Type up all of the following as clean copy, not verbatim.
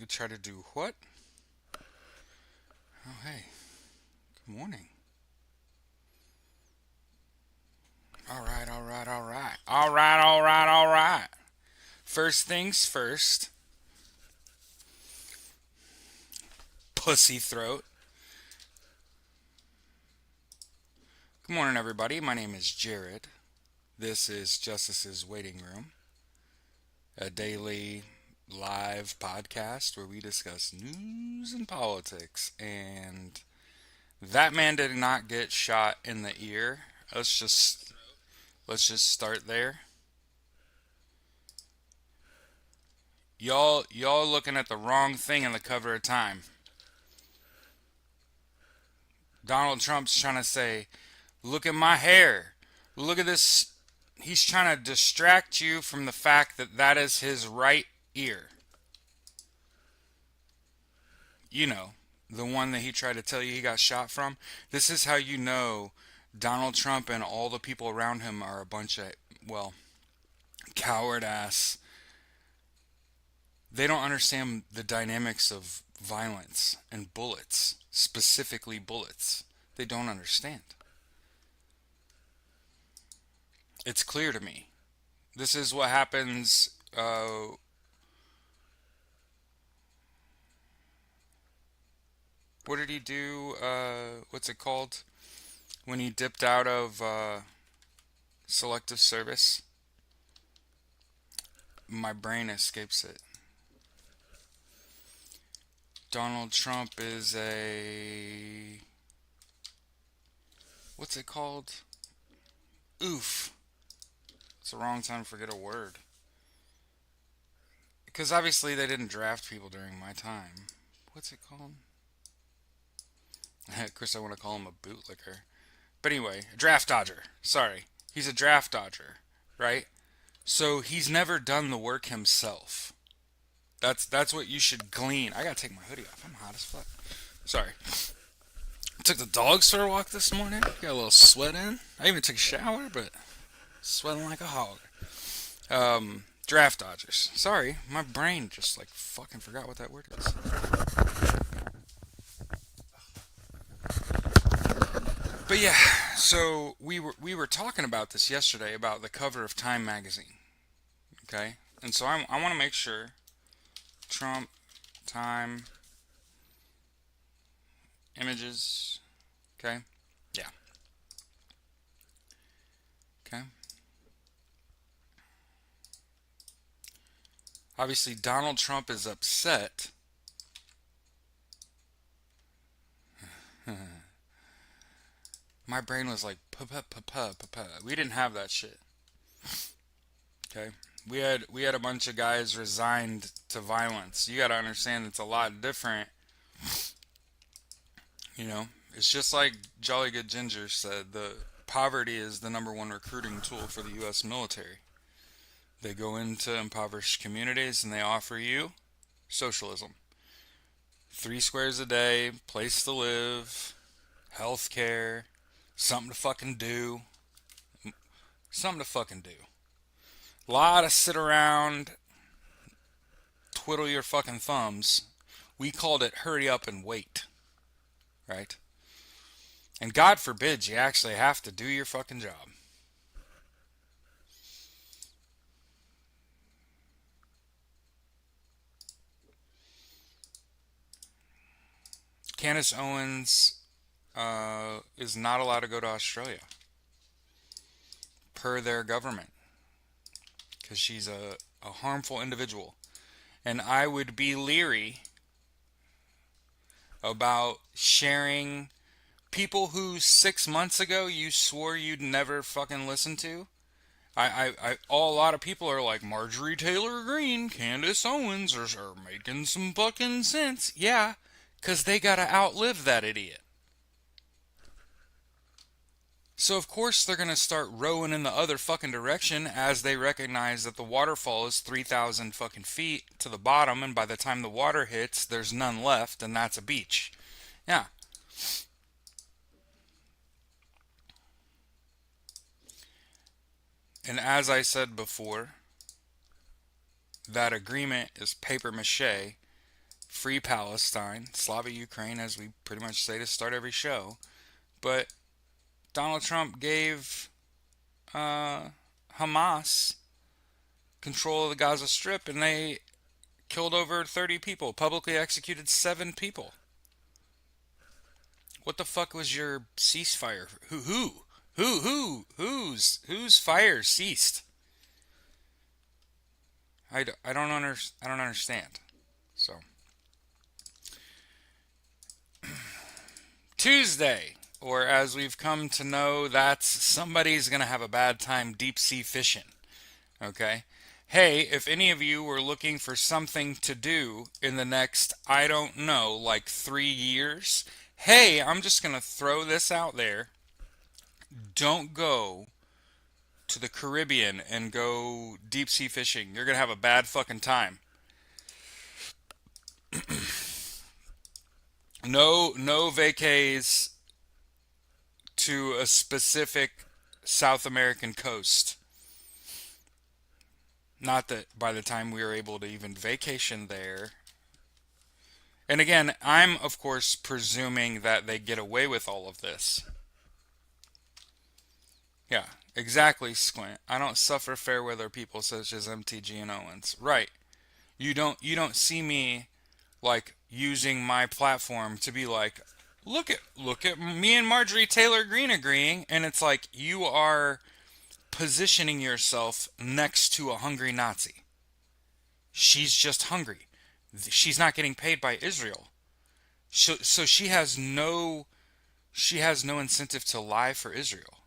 You try to do what? Oh, hey. Good morning. All right, all right, all right. All right, all right, all right. First things first, pussy throat. Good morning, everybody. My name is Jared. This is Justice's Waiting Room, a daily live podcast where we discuss news and politics. And that man did not get shot in the ear. Let's just let's just start there. Y'all looking at the wrong thing in the cover of Time. Donald Trump's trying to say, "Look at my hair. Look at this." He's trying to distract you from the fact that that is his right ear. You know, the one that he tried to tell you he got shot from. This is how you know Donald Trump and all the people around him are a bunch of, well, coward ass. They don't understand the dynamics of violence and bullets, specifically bullets. They don't understand. It's clear to me. This is what happens. What did he do? What's it called? When he dipped out of selective service? My brain escapes it. Donald Trump is a. What's it called? Oof. It's the wrong time to forget a word. Because obviously they didn't draft people during my time. What's it called? Of course, I want to call him a bootlicker. But anyway, a draft dodger. Sorry. He's a draft dodger, right? So he's never done the work himself. That's what you should glean. I gotta take my hoodie off. I'm hot as fuck. Sorry. I took the dogs for a walk this morning. Got a little sweat in. I even took a shower, but sweating like a hog. Draft dodgers. Sorry, my brain just like fucking forgot what that word is. But yeah, so we were talking about this yesterday about the cover of Time magazine. Okay, and so I want to make sure Trump Time images. Okay, yeah. Okay. Obviously, Donald Trump is upset. My brain was like, pa pa pa pa pa pa. We didn't have that shit. Okay, we had a bunch of guys resigned to violence. You got to understand, it's a lot different. You know, it's just like Jolly Good Ginger said. The poverty is the number one recruiting tool for the U.S. military. They go into impoverished communities and they offer you socialism. 3 squares a day, place to live, health care, something to fucking do. Something to fucking do. A lot of sit around, twiddle your fucking thumbs. We called it hurry up and wait, right? And God forbid you actually have to do your fucking job. Candace Owens is not allowed to go to Australia per their government because she's a harmful individual. And I would be leery about sharing people who 6 months ago you swore you'd never fucking listen to. A lot of people are like Marjorie Taylor Greene, Candace Owens are making some fucking sense. Yeah, because they gotta outlive that idiot. So of course they're gonna start rowing in the other fucking direction as they recognize that the waterfall is 3,000 fucking feet to the bottom, and by the time the water hits, there's none left, and that's a beach. Yeah. And as I said before, that agreement is paper mache free Palestine, Slava Ukraine, as we pretty much say to start every show. But Donald Trump gave Hamas control of the Gaza Strip, and they killed over 30 people, publicly executed 7 people. What the fuck was your ceasefire? Whose fire ceased? I don't understand. So Tuesday, or as we've come to know, that's somebody's gonna have a bad time deep sea fishing. Okay? Hey, if any of you were looking for something to do in the next, I don't know, like 3 years, hey, I'm just gonna throw this out there. Don't go to the Caribbean and go deep sea fishing. You're gonna have a bad fucking time. No vacays to a specific South American coast. Not that by the time we were able to even vacation there. And again, I'm of course presuming that they get away with all of this. Yeah, exactly, Squint. I don't suffer fair weather people such as MTG and Owens. Right. You don't see me like using my platform to be like, look at me and Marjorie Taylor Greene agreeing, and it's like you are positioning yourself next to a hungry Nazi. She's just hungry. She's not getting paid by Israel. So she has no incentive to lie for Israel.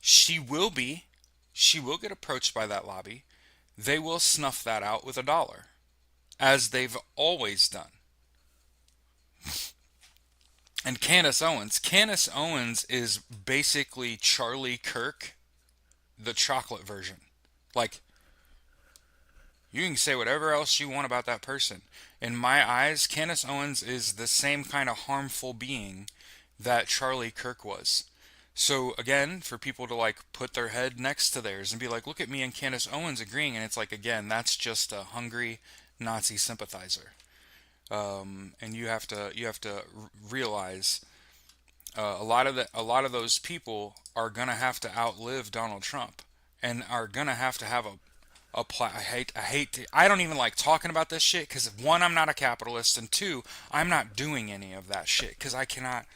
She will be. She will get approached by that lobby. They will snuff that out with $1, as they've always done. And Candace Owens is basically Charlie Kirk, the chocolate version. Like, you can say whatever else you want about that person. In my eyes, Candace Owens is the same kind of harmful being that Charlie Kirk was. So again, for people to like put their head next to theirs and be like, look at me and Candace Owens agreeing, and it's like, again, that's just a hungry Nazi sympathizer. And you have to realize a lot of those people are gonna have to outlive Donald Trump, and are gonna have I don't even like talking about this shit because one, I'm not a capitalist, and two, I'm not doing any of that shit because I cannot.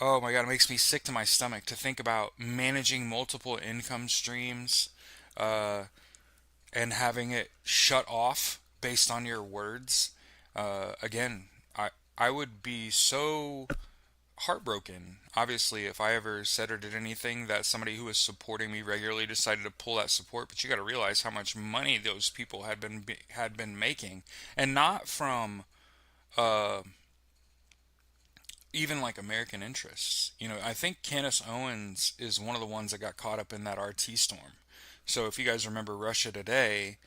Oh my god, it makes me sick to my stomach to think about managing multiple income streams, uh, and having it shut off based on your words. Again, I would be so heartbroken, obviously, if I ever said or did anything that somebody who was supporting me regularly decided to pull that support. But you got to realize how much money those people had been making, and not from uh, even like American interests. I think Candace Owens is one of the ones that got caught up in that RT storm. So if you guys remember Russia Today,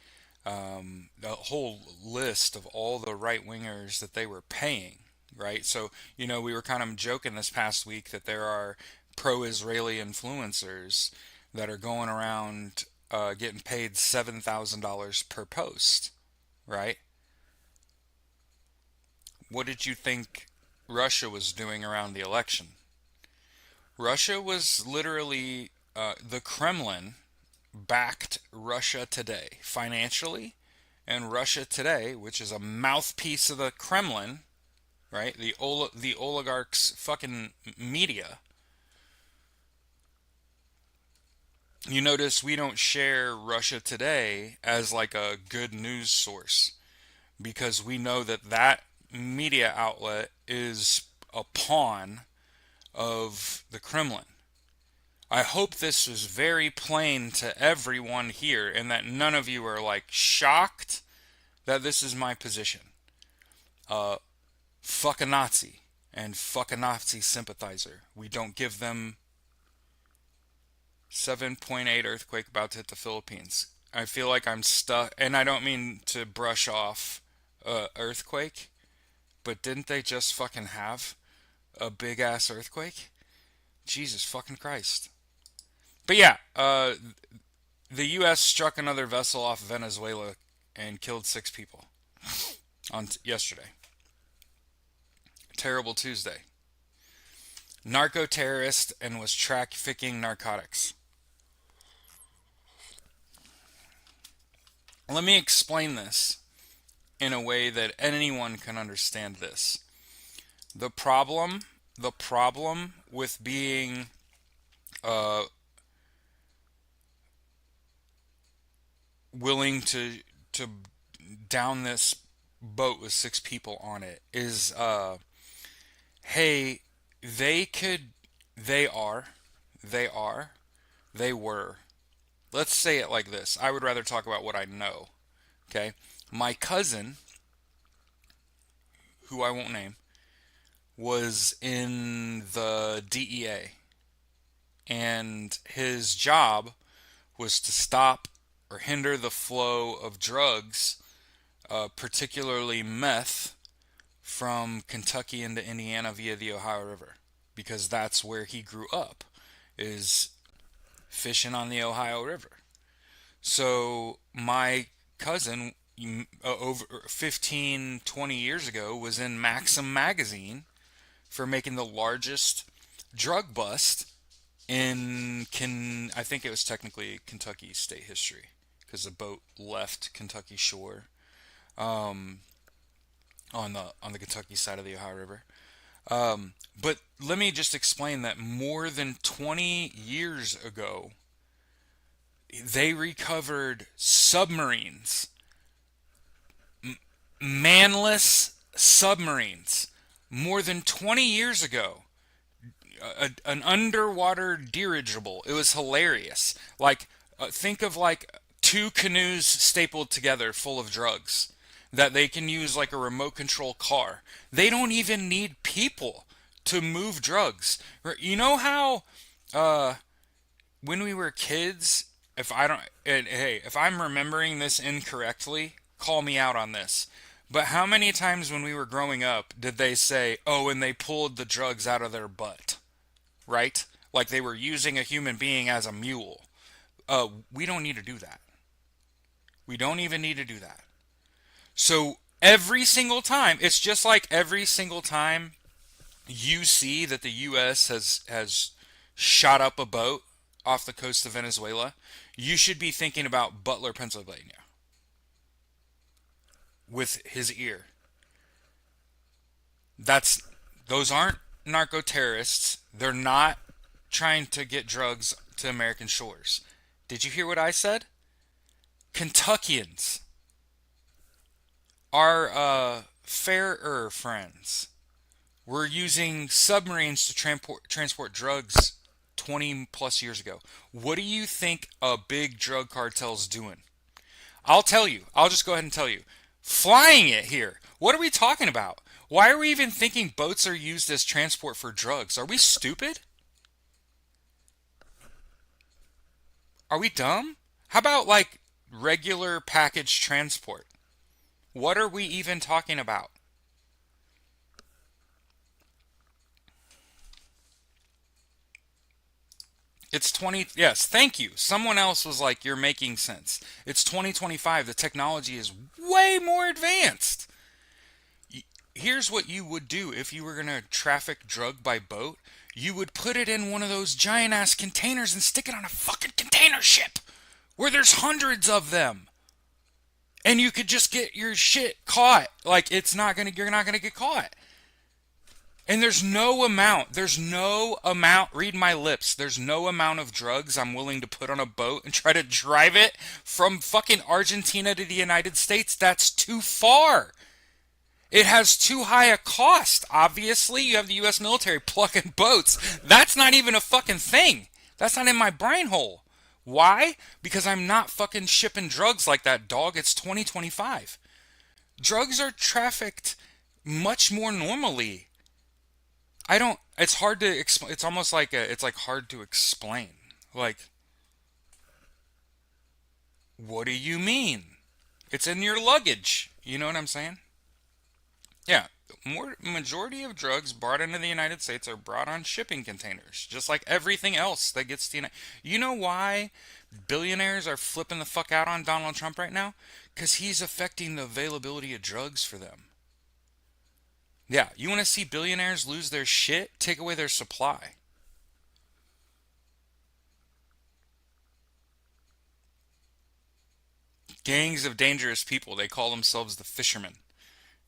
the whole list of all the right wingers that they were paying, right? So, we were kind of joking this past week that there are pro Israeli influencers that are going around getting paid $7,000 per post, right? What did you think Russia was doing around the election? Russia was literally, the Kremlin backed Russia Today financially, and Russia Today, which is a mouthpiece of the Kremlin, right? The oligarchs' fucking media. You notice we don't share Russia Today as like a good news source because we know that media outlet is a pawn of the Kremlin. I hope this is very plain to everyone here and that none of you are like shocked that this is my position. Uh, Fuck a Nazi and fuck a Nazi sympathizer. We don't give them 7.8 earthquake about to hit the Philippines. I feel like I'm stuck, and I don't mean to brush off earthquake, but didn't they just fucking have a big ass earthquake? Jesus fucking Christ. But yeah, the U.S. struck another vessel off Venezuela and killed 6 people on yesterday. Terrible Tuesday. Narco terrorist and was trafficking narcotics. Let me explain this in a way that anyone can understand this. The problem, the problem with being uh, willing to down this boat with six people on it is, hey, they could, they are, they are, they were. Let's say it like this. I would rather talk about what I know. Okay, my cousin, who I won't name, was in the DEA, and his job was to stop or hinder the flow of drugs, particularly meth, from Kentucky into Indiana via the Ohio River, because that's where he grew up, is fishing on the Ohio River. So my cousin, over 15, 20 years ago, was in Maxim magazine for making the largest drug bust in I think it was technically Kentucky state history, because the boat left Kentucky shore, um, on the Kentucky side of the Ohio River. But let me just explain that more than 20 years ago, they recovered submarines, manless submarines, more than 20 years ago. An underwater dirigible. It was hilarious. Like, think of like two canoes stapled together full of drugs that they can use like a remote control car. They don't even need people to move drugs. You know how when we were kids, if I don't, and hey, if I'm remembering this incorrectly, call me out on this. But how many times when we were growing up did they say, oh, and they pulled the drugs out of their butt? Right? Like they were using a human being as a mule. We don't need to do that. We don't even need to do that. So every single time, it's just like every single time you see that the U.S. has shot up a boat off the coast of Venezuela, you should be thinking about Butler, Pennsylvania, with his ear. That's those aren't narco terrorists. They're not trying to get drugs to American shores. Did you hear what I said? Kentuckians, our fairer friends, were using submarines to transport drugs 20 plus years ago. What do you think a big drug cartel's doing? I'll tell you. I'll just go ahead and tell you. Flying it here. What are we talking about? Why are we even thinking boats are used as transport for drugs? Are we stupid? Are we dumb? How about like regular package transport? What are we even talking about? It's 20, yes, thank you. Someone else was like, you're making sense. It's 2025. The technology is way more advanced. Here's what you would do if you were going to traffic drug by boat. You would put it in one of those giant ass containers and stick it on a fucking container ship where there's hundreds of them. And you could just get your shit caught. Like you're not gonna get caught. And there's no amount, read my lips, there's no amount of drugs I'm willing to put on a boat and try to drive it from fucking Argentina to the United States. That's too far. It has too high a cost. Obviously, you have the U.S. military plucking boats. That's not even a fucking thing. That's not in my brain hole. Why? Because I'm not fucking shipping drugs like that, dog. It's 2025. Drugs are trafficked much more normally. I don't. It's hard to explain. It's almost like it's like hard to explain. Like, what do you mean? It's in your luggage. You know what I'm saying? Yeah. More majority of drugs brought into the United States are brought on shipping containers, just like everything else that gets to the United. You know why billionaires are flipping the fuck out on Donald Trump right now? Because he's affecting the availability of drugs for them. Yeah, you want to see billionaires lose their shit? Take away their supply. Gangs of dangerous people, they call themselves the fishermen.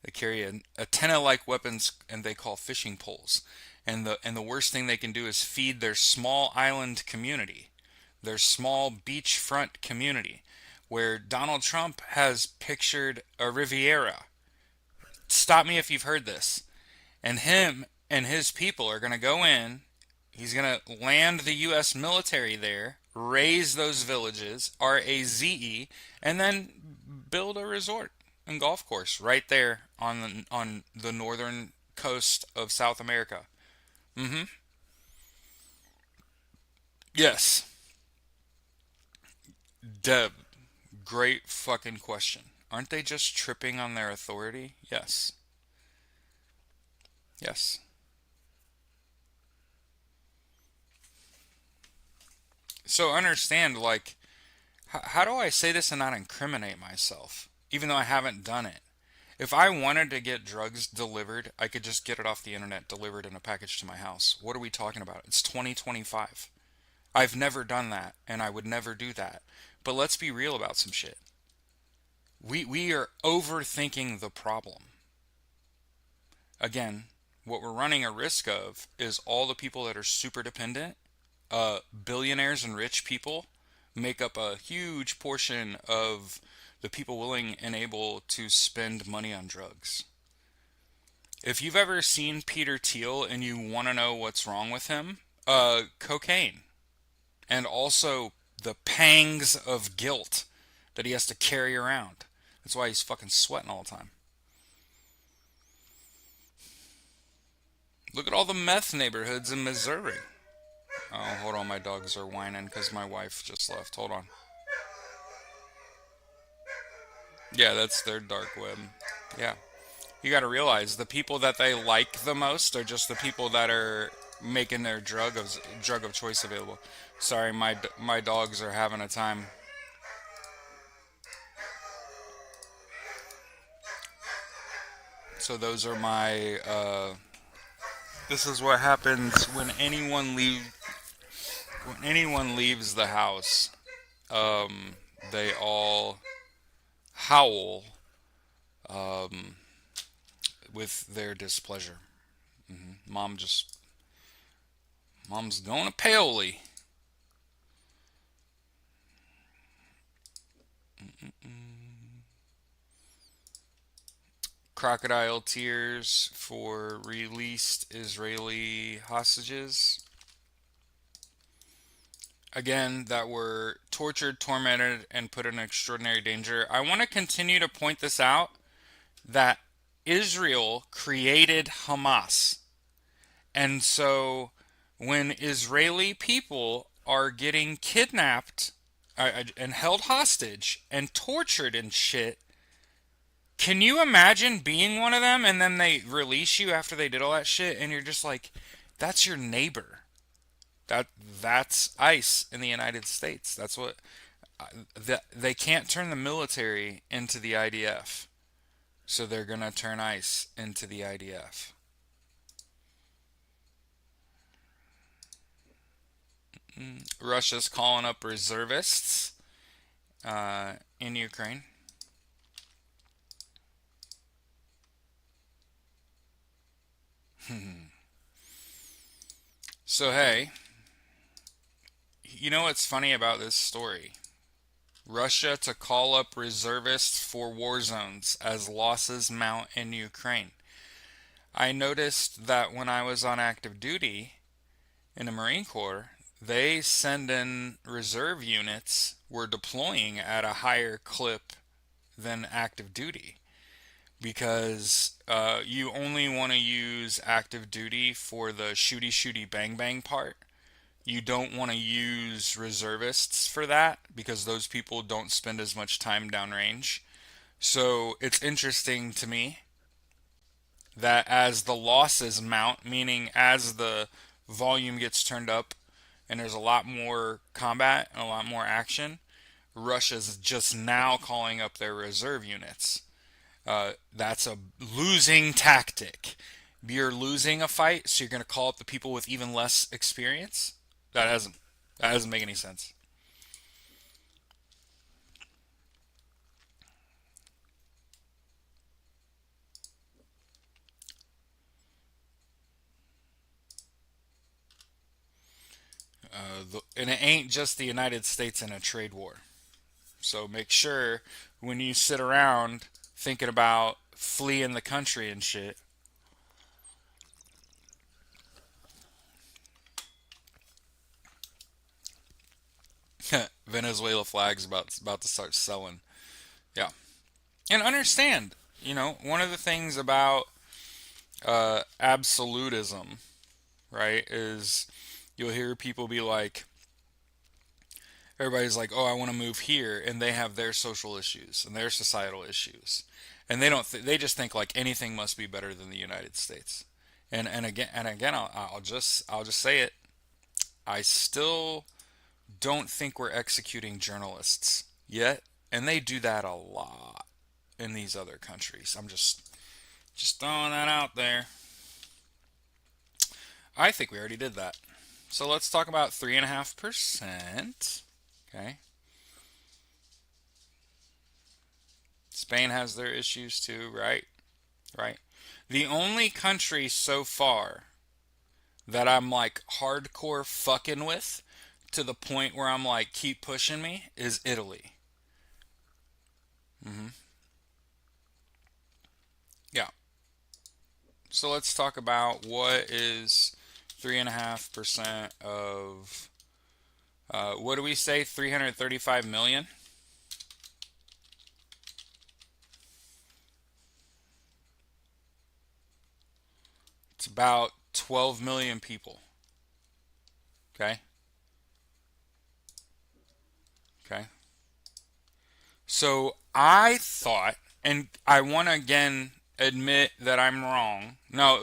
They carry antenna-like weapons and they call fishing poles. And the worst thing they can do is feed their small island community, their small beachfront community, where Donald Trump has pictured a Riviera. Stop me if you've heard this. And him and his people are going to go in. He's going to land the U.S. military there, raise those villages, RAZE, and then build a resort and golf course right there on the northern coast of South America. Mm-hmm. Yes, Deb. Great fucking question. Aren't they just tripping on their authority? Yes. Yes. So understand, like, how do I say this and not incriminate myself, even though I haven't done it? If I wanted to get drugs delivered, I could just get it off the internet delivered in a package to my house. What are we talking about? It's 2025. I've never done that, and I would never do that. But let's be real about some shit. We are overthinking the problem. Again, what we're running a risk of is all the people that are super dependent, billionaires and rich people, make up a huge portion of the people willing and able to spend money on drugs. If you've ever seen Peter Thiel and you want to know what's wrong with him, cocaine. And also the pangs of guilt that he has to carry around. That's why he's fucking sweating all the time. Look at all the meth neighborhoods in Missouri. Oh, hold on, my dogs are whining because my wife just left. Hold on. Yeah, that's their dark web. Yeah. You got to realize the people that they like the most are just the people that are making their drug of choice available. Sorry, my dogs are having a time. So those are my. This is what happens when anyone leaves the house. Um, they all howl with their displeasure. Mom just mom's going to Paoli. Crocodile tears for released Israeli hostages. Again, that were tortured, tormented, and put in extraordinary danger. I want to continue to point this out that Israel created Hamas. And so when Israeli people are getting kidnapped and held hostage and tortured and shit, can you imagine being one of them and then they release you after they did all that shit and you're just like, that's your neighbor. That's ICE in the United States. That's what they can't turn the military into the IDF. So they're going to turn ICE into the IDF. Russia's calling up reservists in Ukraine. So, hey, you know what's funny about this story? Russia to call up reservists for war zones as losses mount in Ukraine. I noticed that when I was on active duty in the Marine Corps, they send in reserve units were deploying at a higher clip than active duty because you only want to use active duty for the shooty shooty bang bang part. You don't want to use reservists for that because those people don't spend as much time downrange. So it's interesting to me that as the losses mount, meaning as the volume gets turned up and there's a lot more combat and a lot more action, Russia's just now calling up their reserve units. That's a losing tactic. You're losing a fight, so you're going to call up the people with even less experience. That doesn't that doesn't make any sense. And it ain't just the United States in a trade war. So make sure when you sit around thinking about fleeing the country and shit. Venezuela flags about to start selling. Yeah, and understand, one of the things about absolutism, right, is you'll hear people be like, everybody's like, oh, I want to move here, and they have their social issues and their societal issues, and they just think like anything must be better than the United States. And again, I'll just say it. I still don't think we're executing journalists yet, and they do that a lot in these other countries. I'm just throwing that out there. I think we already did that. So let's talk about 3.5%. Okay. Spain has their issues too, right? Right. The only country so far that I'm like hardcore fucking with to the point where I'm like, keep pushing me is Italy. Hmm. Yeah. So let's talk about what is 3.5% of, what do we say, 335 million? It's about 12 million people. Okay. Okay. So I thought, and I want to again admit that I'm wrong. No,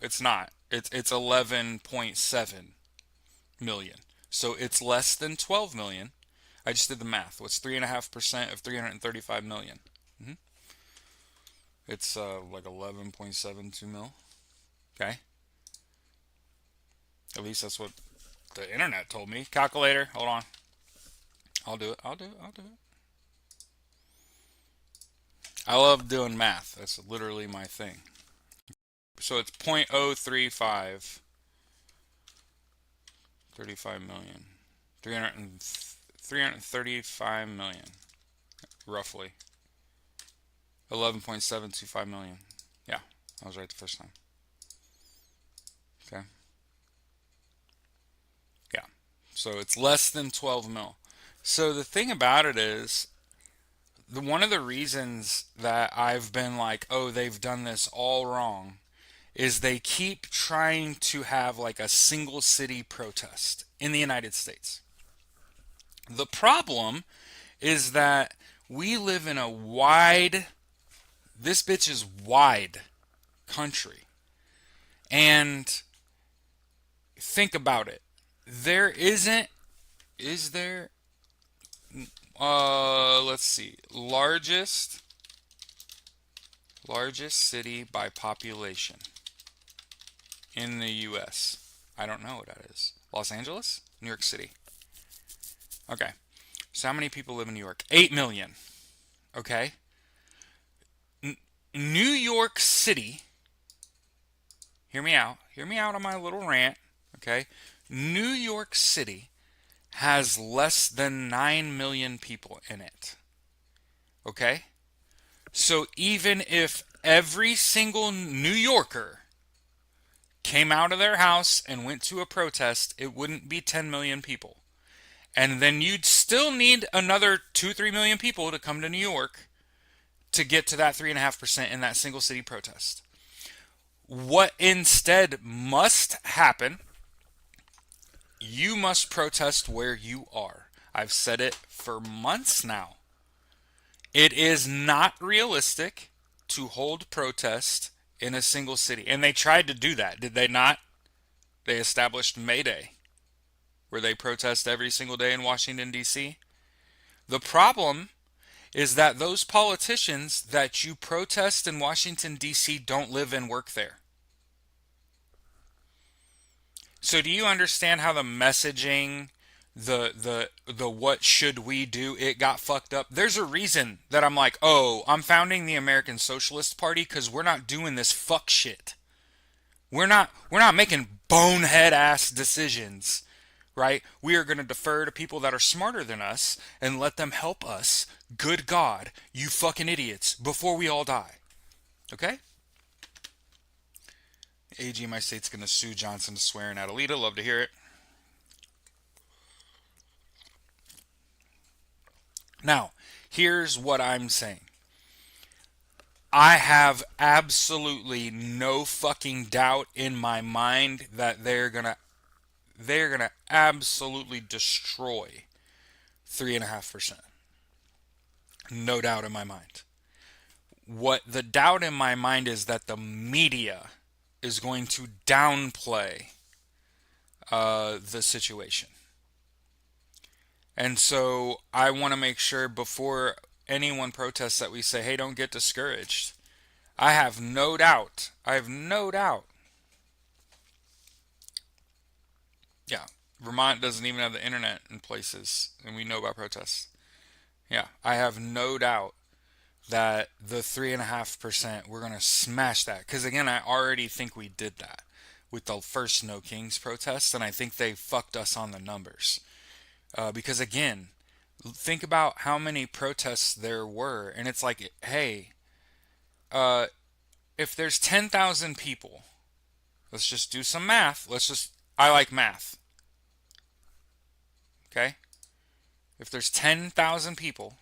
it's not. It's 11.7 million. So it's less than 12 million. I just did the math. What's 3.5% of 335 million? Mm-hmm. It's like 11.72 mil. Okay. At least that's what the internet told me. Calculator, hold on. I'll do it. I'll do it. I'll do it. I love doing math. That's literally my thing. So it's 0.035, 35 million. 335 million, roughly. 11.725 million. Yeah, I was right the first time. Okay. Yeah. So it's less than 12 mil. So the thing about it is, one of the reasons that I've been like, oh, they've done this all wrong, is they keep trying to have like a single city protest in the United States. The problem is that we live in a wide, this bitch is wide country. And think about it. There isn't, is there, let's see, largest city by population in the US. I don't know what that is. Los Angeles? New York City. Okay. So how many people live in New York? 8 million. Okay. N- New York City, hear me out. Hear me out on my little rant. Okay. New York City has less than 9 million people in it. Okay. So even if every single New Yorker came out of their house and went to a protest, it wouldn't be 10 million people. And then you'd still need another 2, 3 million people to come to New York to get to that 3.5% in that single city protest. What instead must happen, you must protest where you are. I've said it for months now. It is not realistic to hold protest in a single city. And they tried to do that, did they not? They established May Day, where they protest every single day in Washington, D.C. The problem is that those politicians that you protest in Washington, D.C. don't live and work there. So do you understand how the messaging, the what should we do, it got fucked up? There's a reason that I'm like, oh, I'm founding the American Socialist Party because we're not doing this fuck shit. We're not making bonehead ass decisions, right? We are going to defer to people that are smarter than us and let them help us. Good God, you fucking idiots, before we all die. Okay? AG in my state's going to sue Johnson to swearing at Alita. Love to hear it. Now, here's what I'm saying. I have absolutely no fucking doubt in my mind that they're gonna absolutely destroy 3.5%. No doubt in my mind. What the doubt in my mind is that the media is going to downplay the situation. And so I want to make sure before anyone protests that we say, hey, don't get discouraged. I have no doubt. I have no doubt. Yeah. Vermont doesn't even have the internet in places, and we know about protests. Yeah. I have no doubt that the 3.5%, we're going to smash that. Because again, I already think we did that with the first No Kings protest, and I think they fucked us on the numbers. Because again, think about how many protests there were, and it's like, hey, uh, if there's 10,000 people, let's just do some math. I like math. Okay? If there's 10,000 people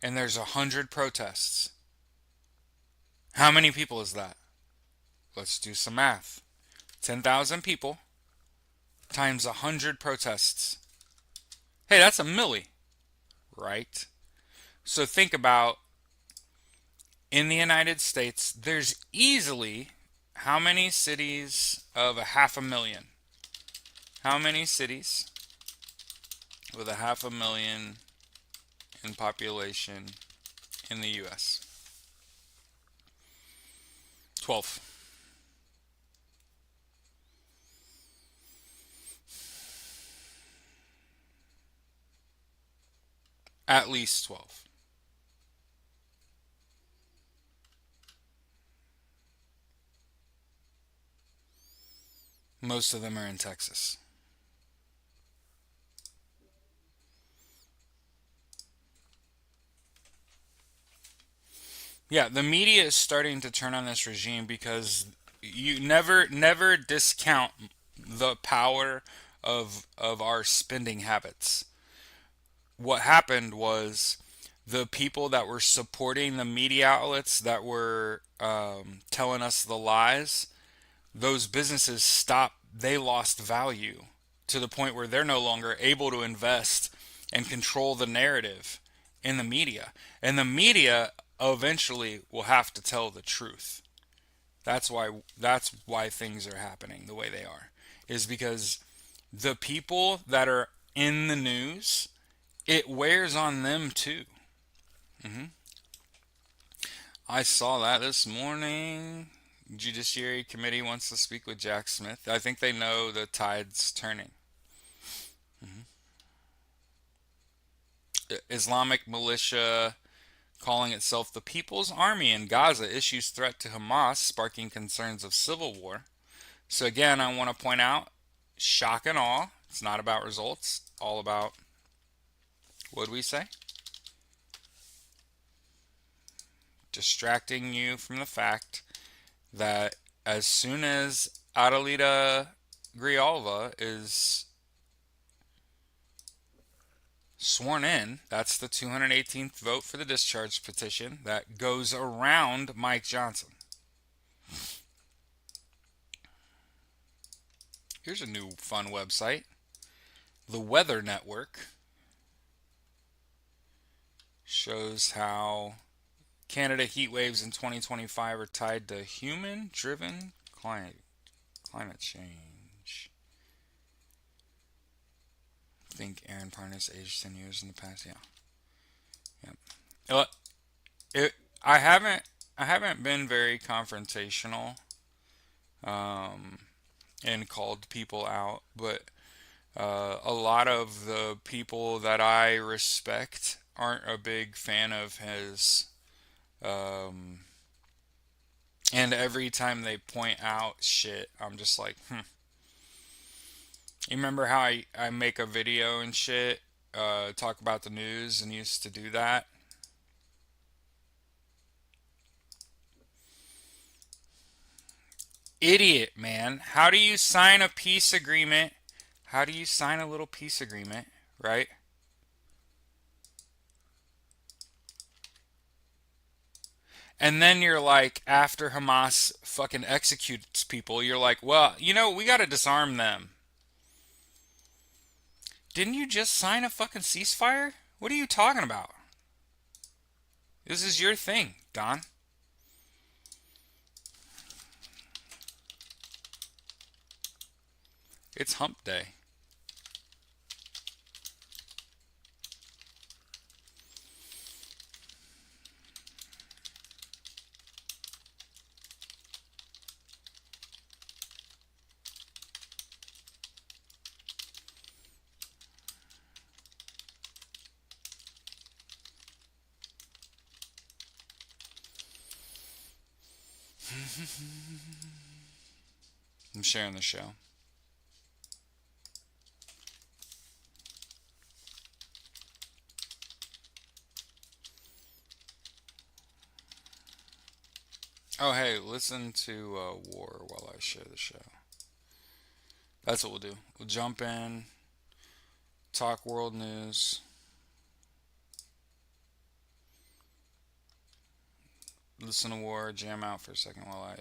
and there's 100 protests, how many people is that? Let's do some math. 10,000 people times 100 protests. Hey, that's a milli, right? So think about, in the United States, there's easily how many cities of a 500,000? How many cities with a 500,000 in population in the U.S.? 12. At least 12. Most of them are in Texas. Yeah, the media is starting to turn on this regime because you never discount the power of our spending habits. What happened was the people that were supporting the media outlets that were telling us the lies, those businesses stopped, they lost value to the point where they're no longer able to invest and control the narrative in the media. And the media eventually will have to tell the truth. That's why things are happening the way they are. Is because the people that are in the news, it wears on them too. hmm I saw that this morning. Judiciary Committee wants to speak with Jack Smith. I think they know the tide's turning. hmm Islamic militia calling itself the People's Army in Gaza issues threat to Hamas, sparking concerns of civil war. So again, I want to point out, shock and awe. It's not about results. All about, what do we say? Distracting you from the fact that as soon as Adelita Grijalva is sworn in, that's the 218th vote for the discharge petition that goes around Mike Johnson. Here's a new fun website. The Weather Network shows how Canada heat waves in 2025 are tied to human-driven climate change. think Aaron Parnas aged 10 years in the past. Yeah. Yep. Uh, It, I haven't I haven't been very confrontational um, and called people out, but a lot of the people that I respect aren't a big fan of his. Um, and every time they point out shit, I'm just like, hmm. You remember how I make a video and shit, talk about the news and used to do that? Idiot, man. How do you sign a peace agreement? How do you sign a little peace agreement, right? And then you're like, after Hamas fucking executes people, you're like, well, we gotta disarm them. Didn't you just sign a fucking ceasefire? What are you talking about? This is your thing, Don. It's hump day. I'm sharing the show. Oh, hey, listen to War while I share the show. That's what we'll do. We'll jump in, talk world news, listen to War, jam out for a second while I.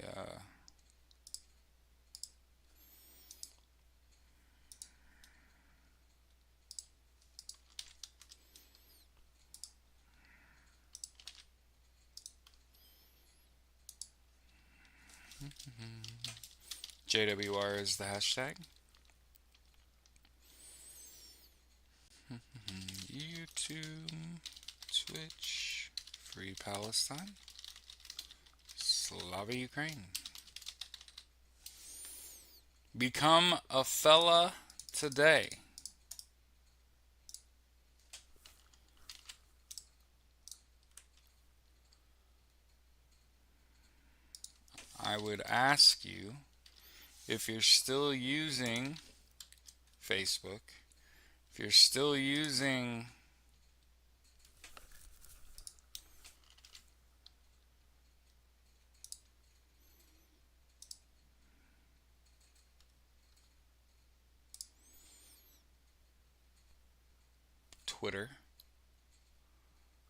JWR is the hashtag. YouTube, Twitch, Free Palestine, Slava Ukraine. Become a fella today. I would ask you if you're still using Facebook, if you're still using Twitter.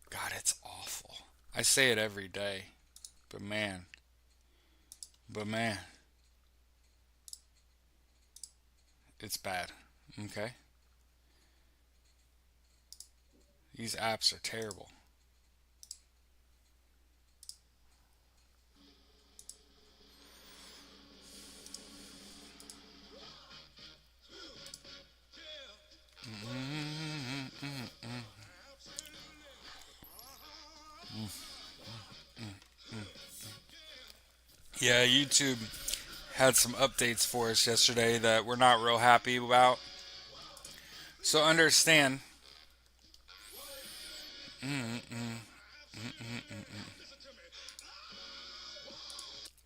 God, it's awful. I say it every day, but man, but man, it's bad. Okay? These apps are terrible. Yeah, YouTube had some updates for us yesterday that we're not real happy about. So understand,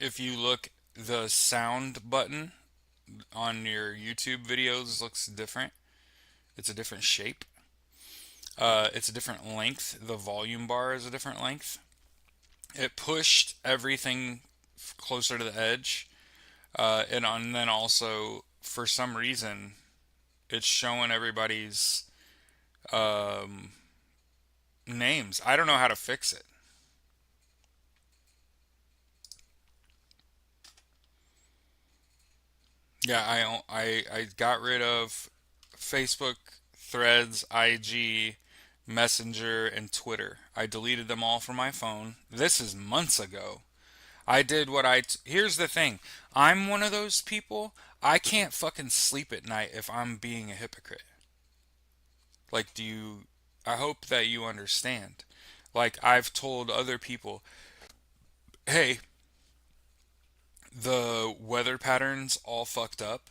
if you look, the sound button on your YouTube videos looks different. It's a different shape. It's a different length. The volume bar is a different length. It pushed everything closer to the edge, and then also for some reason it's showing everybody's um, names. I don't know how to fix it. Yeah, I got rid of Facebook, Threads, IG, Messenger, and Twitter. I deleted them all from my phone. This is months ago. I did what here's the thing. I'm one of those people. I can't fucking sleep at night if I'm being a hypocrite. Like, I hope that you understand. Like, I've told other people, hey, the weather patterns all fucked up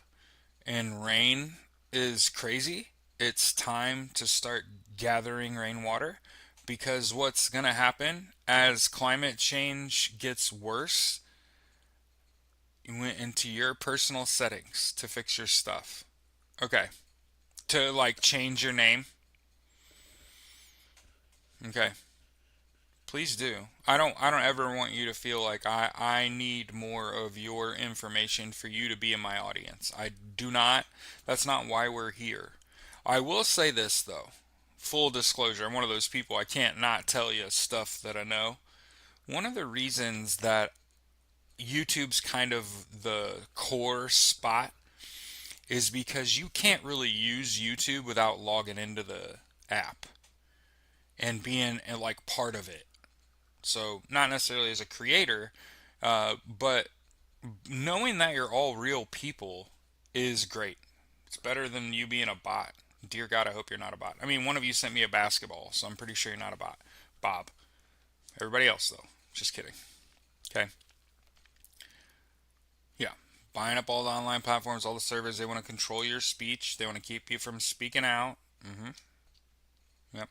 and rain is crazy. It's time to start gathering rainwater because what's going to happen as climate change gets worse, you went into your personal settings to fix your stuff. Okay. To like change your name. Okay. Please do. I don't ever want you to feel like I need more of your information for you to be in my audience. I do not. That's not why we're here. I will say this though. Full disclosure, I'm one of those people I can't not tell you stuff that I know. One of the reasons that YouTube's kind of the core spot is because you can't really use YouTube without logging into the app and being like part of it. So, not necessarily as a creator, but knowing that you're all real people is great. It's better than you being a bot. Dear God, I hope you're not a bot. I mean, one of you sent me a basketball, so I'm pretty sure you're not a bot. Bob. Everybody else, though. Just kidding. Okay. Yeah. Buying up all the online platforms, all the servers, they want to control your speech. They want to keep you from speaking out. Mm-hmm. Yep.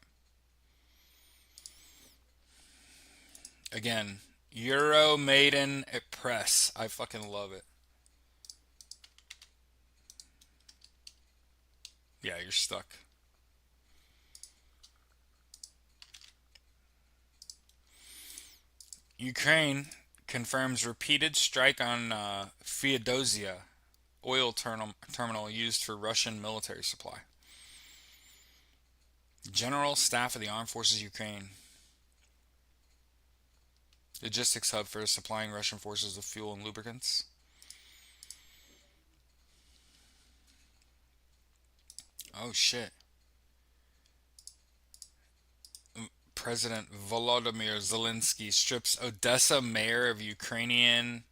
Again, Euro Maiden Press. I fucking love it. Yeah, you're stuck. Ukraine confirms repeated strike on Feodosia oil terminal used for Russian military supply. General Staff of the Armed Forces Ukraine. Logistics hub for supplying Russian forces with fuel and lubricants. Oh shit. President Volodymyr Zelensky strips Odessa mayor of Ukrainian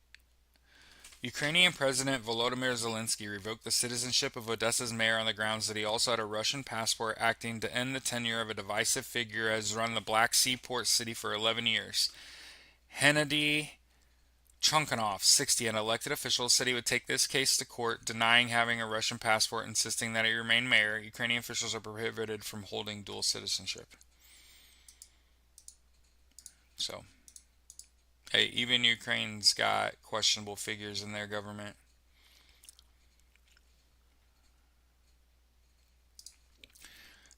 President Volodymyr Zelensky revoked the citizenship of Odessa's mayor on the grounds that he also had a Russian passport, acting to end the tenure of a divisive figure who has run the Black Sea port city for 11 years. Hennady Chunkanov, 60, an elected official, said he would take this case to court, denying having a Russian passport, insisting that he remain mayor. Ukrainian officials are prohibited from holding dual citizenship. So, hey, even Ukraine's got questionable figures in their government.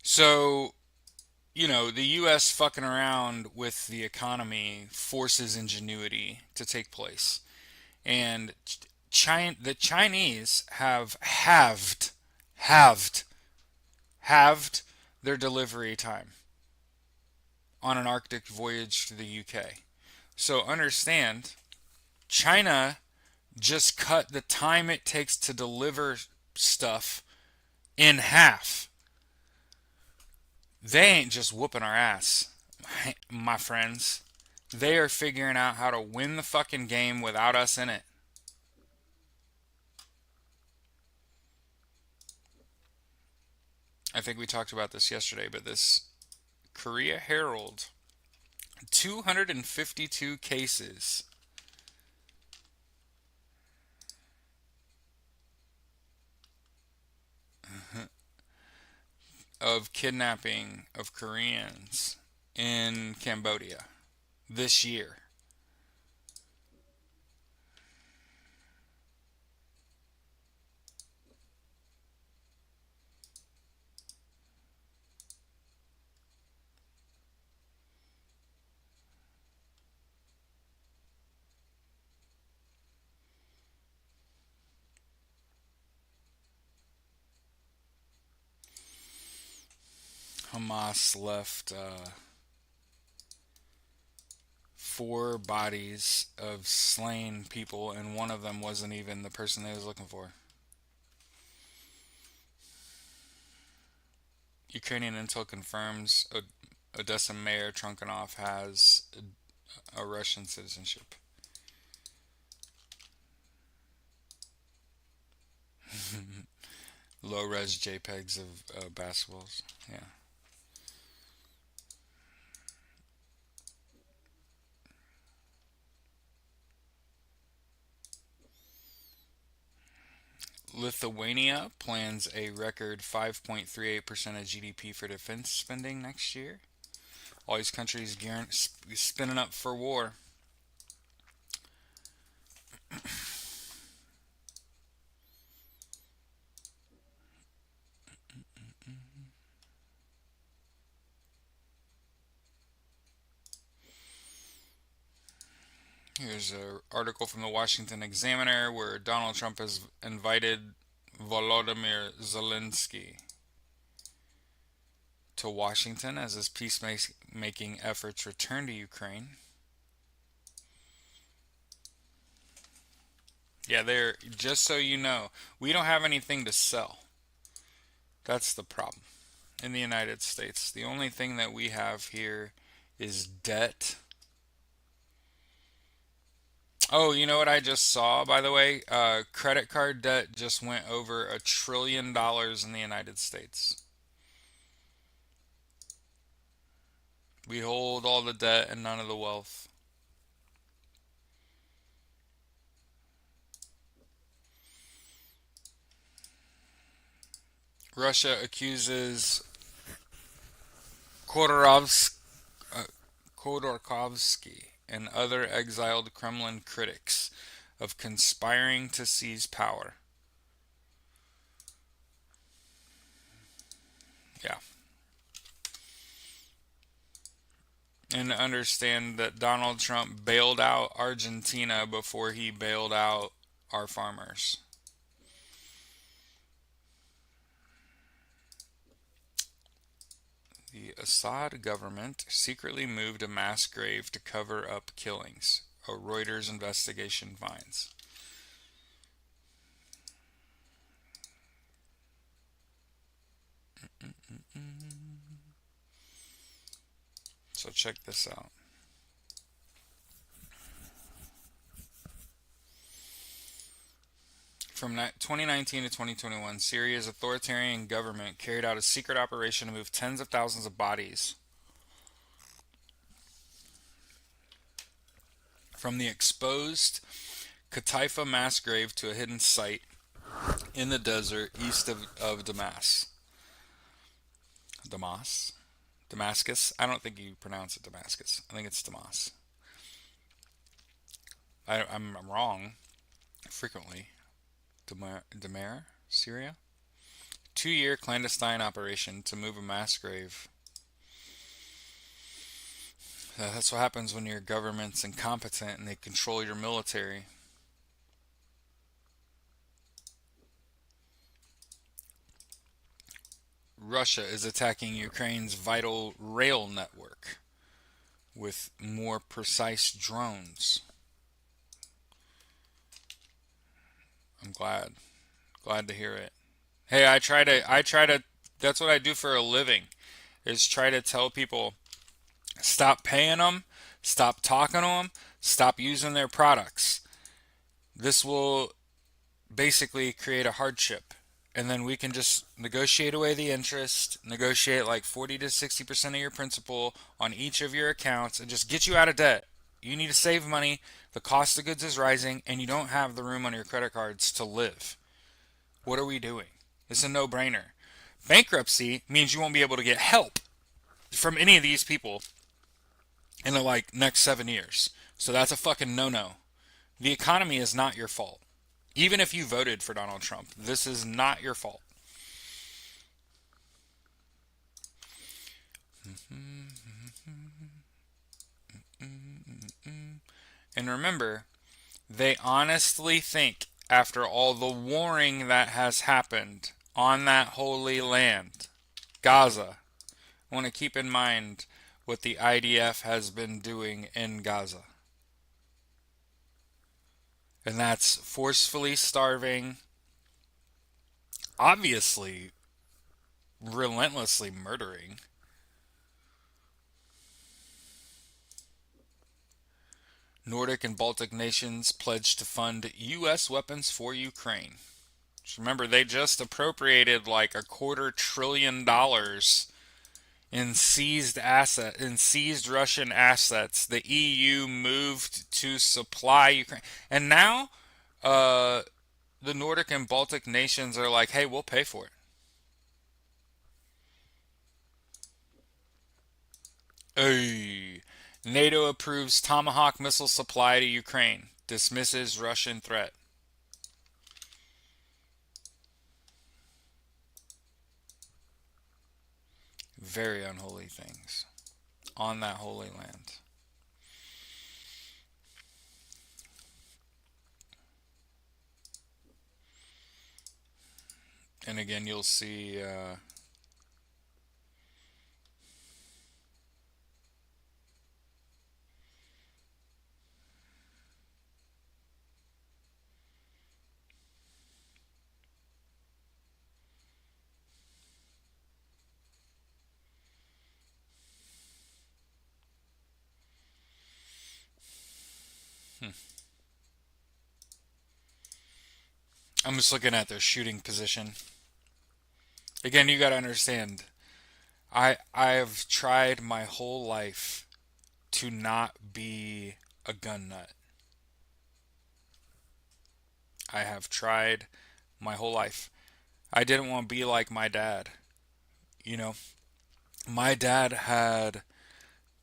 So, the U.S. fucking around with the economy forces ingenuity to take place. And the Chinese have halved, halved their delivery time on an Arctic voyage to the UK. So understand, China just cut the time it takes to deliver stuff in half. They ain't just whooping our ass, my friends. They are figuring out how to win the fucking game without us in it. I think we talked about this yesterday, but this Korea Herald, 252 cases of kidnapping of Koreans in Cambodia this year. Hamas left 4 bodies of slain people, and one of them wasn't even the person they was looking for. Ukrainian intel confirms Odessa mayor Trunkanov has a Russian citizenship. Low res JPEGs of basketballs. Yeah. Lithuania plans a record 5.38% of GDP for defense spending next year. All these countries spinning up for war. Here's an article from the Washington Examiner where Donald Trump has invited Volodymyr Zelensky to Washington as his peacemaking efforts return to Ukraine. Yeah, they're just so you know, we don't have anything to sell. That's the problem in the United States. The only thing that we have here is debt. Oh, you know what I just saw, by the way? Credit card debt just went over $1 trillion in the United States. We hold all the debt and none of the wealth. Russia accuses Khodorkovsky uh, Khodorkovsky and other exiled Kremlin critics of conspiring to seize power. Yeah. And understand that Donald Trump bailed out Argentina before he bailed out our farmers. The Assad government secretly moved a mass grave to cover up killings, a Reuters investigation finds. So check this out. From 2019 to 2021, Syria's authoritarian government carried out a secret operation to move tens of thousands of bodies from the exposed Qataifa mass grave to a hidden site in the desert east of Damascus. Damascus? I don't think you pronounce it Damascus. I think it's Damas. I'm wrong frequently. Damer, Syria? 2-year clandestine operation to move a mass grave. That's what happens when your government's incompetent and they control your military. Russia is attacking Ukraine's vital rail network with more precise drones. I'm glad to hear it. Hey, I try to that's what I do for a living is try to tell people stop paying them, stop talking to them, stop using their products. This will basically create a hardship. And then we can just negotiate away the interest, negotiate like 40 to 60% of your principal on each of your accounts, and just get you out of debt. You need to save money. The cost of goods is rising, and you don't have the room on your credit cards to live. What are we doing? It's a no brainer. Bankruptcy means you won't be able to get help from any of these people in the like next 7 years. So that's a fucking no no. The economy is not your fault. Even if you voted for Donald Trump, this is not your fault. And remember, they honestly think after all the warring that has happened on that holy land, Gaza, I want to keep in mind what the IDF has been doing in Gaza. And that's forcefully starving, obviously relentlessly murdering. Nordic and Baltic nations pledged to fund U.S. weapons for Ukraine. Remember, they just appropriated like $250 billion in seized Russian assets. The EU moved to supply Ukraine, and now uh, the Nordic and Baltic nations are like, "Hey, we'll pay for it." Hey, NATO approves Tomahawk missile supply to Ukraine. Dismisses Russian threat. Very unholy things on that holy land. And again, you'll see. Hmm, I'm just looking at their shooting position. Again, you got to understand. I've tried my whole life to not be a gun nut. I have tried my whole life. I didn't want to be like my dad. You know, my dad had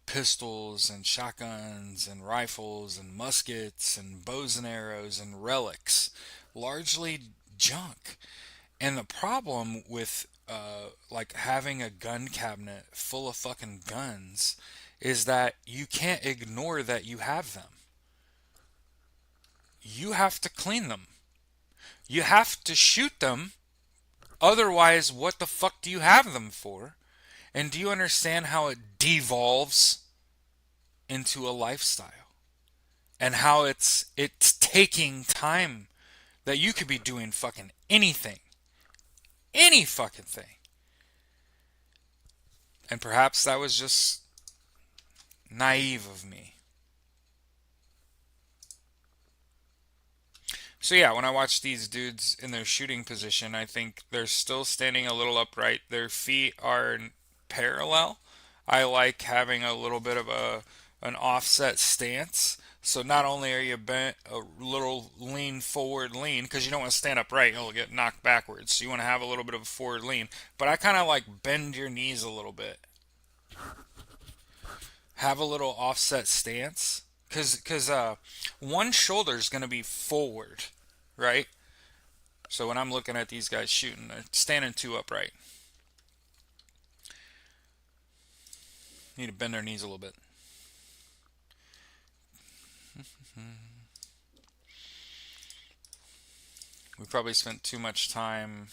pistols and shotguns and rifles and muskets and bows and arrows and relics, largely junk. And the problem with like having a gun cabinet full of fucking guns is that you can't ignore that you have them. You have to clean them. You have to shoot them. Otherwise, what the fuck do you have them for? And do you understand how it devolves into a lifestyle? And how it's taking time that you could be doing fucking anything. Any fucking thing. And perhaps that was just naive of me. So yeah, when I watch these dudes in their shooting position, I think they're still standing a little upright. Their feet are parallel. I like having a little bit of a an offset stance. So not only are you bent a little lean forward lean because you don't want to stand upright, you'll get knocked backwards. So you want to have a little bit of a forward lean, but I kind of like bend your knees a little bit. Have a little offset stance because one shoulder is going to be forward, right? So when I'm looking at these guys shooting, they're standing too upright. Need to bend their knees a little bit. We probably spent too much time.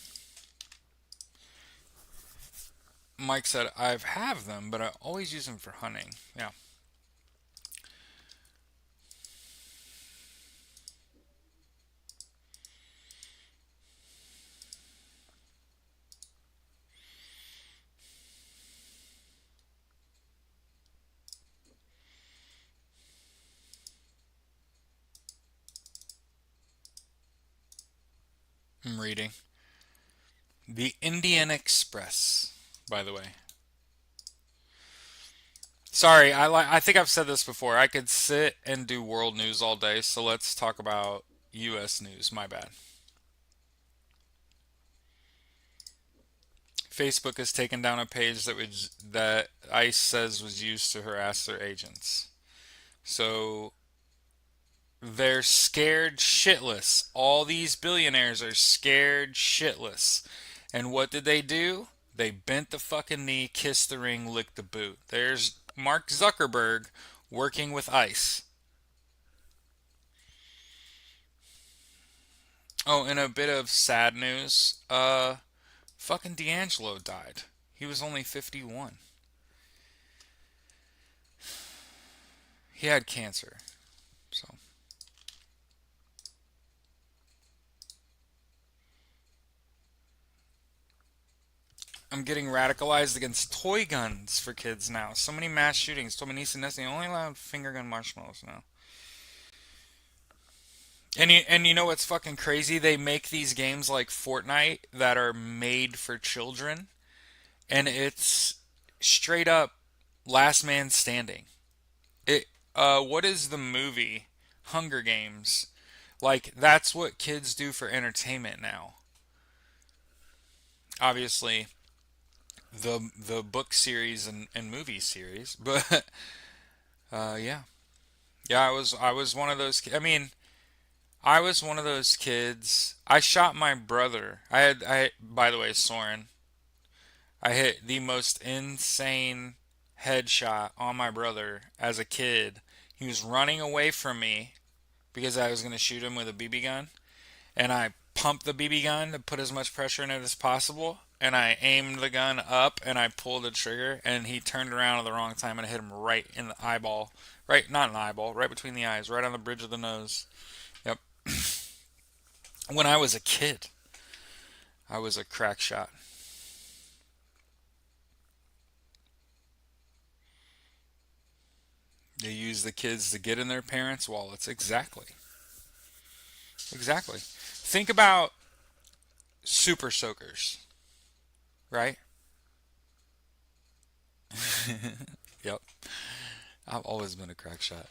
Mike said I have them, but I always use them for hunting. Yeah, I'm reading the Indian Express. By the way, sorry, I think I've said this before. I could sit and do world news all day, so let's talk about U.S. news. My bad. Facebook has taken down a page that ICE says was used to harass their agents. So they're scared shitless. All these billionaires are scared shitless. And what did they do? They bent the fucking knee, kissed the ring, licked the boot. There's Mark Zuckerberg working with ICE. Oh, and a bit of sad news. Fucking D'Angelo died. He was only 51. He had cancer. So I'm getting radicalized against toy guns for kids now. So many mass shootings. Told my niece and nephew only allowed finger gun marshmallows now. And you know what's fucking crazy? They make these games like Fortnite that are made for children, and it's straight up last man standing. It what is the movie Hunger Games? Like that's what kids do for entertainment now. Obviously, the book series and movie series, but yeah. Yeah, I was one of those I mean, I was one of those kids. I shot my brother. I by the way, Soren, I hit the most insane headshot on my brother as a kid. He was running away from me because I was going to shoot him with a BB gun, and I pumped the BB gun to put as much pressure in it as possible, and I aimed the gun up and I pulled the trigger, and he turned around at the wrong time and I hit him right in the eyeball. Right, not an eyeball, right between the eyes, right on the bridge of the nose. Yep. When I was a kid, I was a crack shot. They use the kids to get in their parents' wallets. Exactly. Exactly. Think about super soakers, right? Yep. I've always been a crack shot.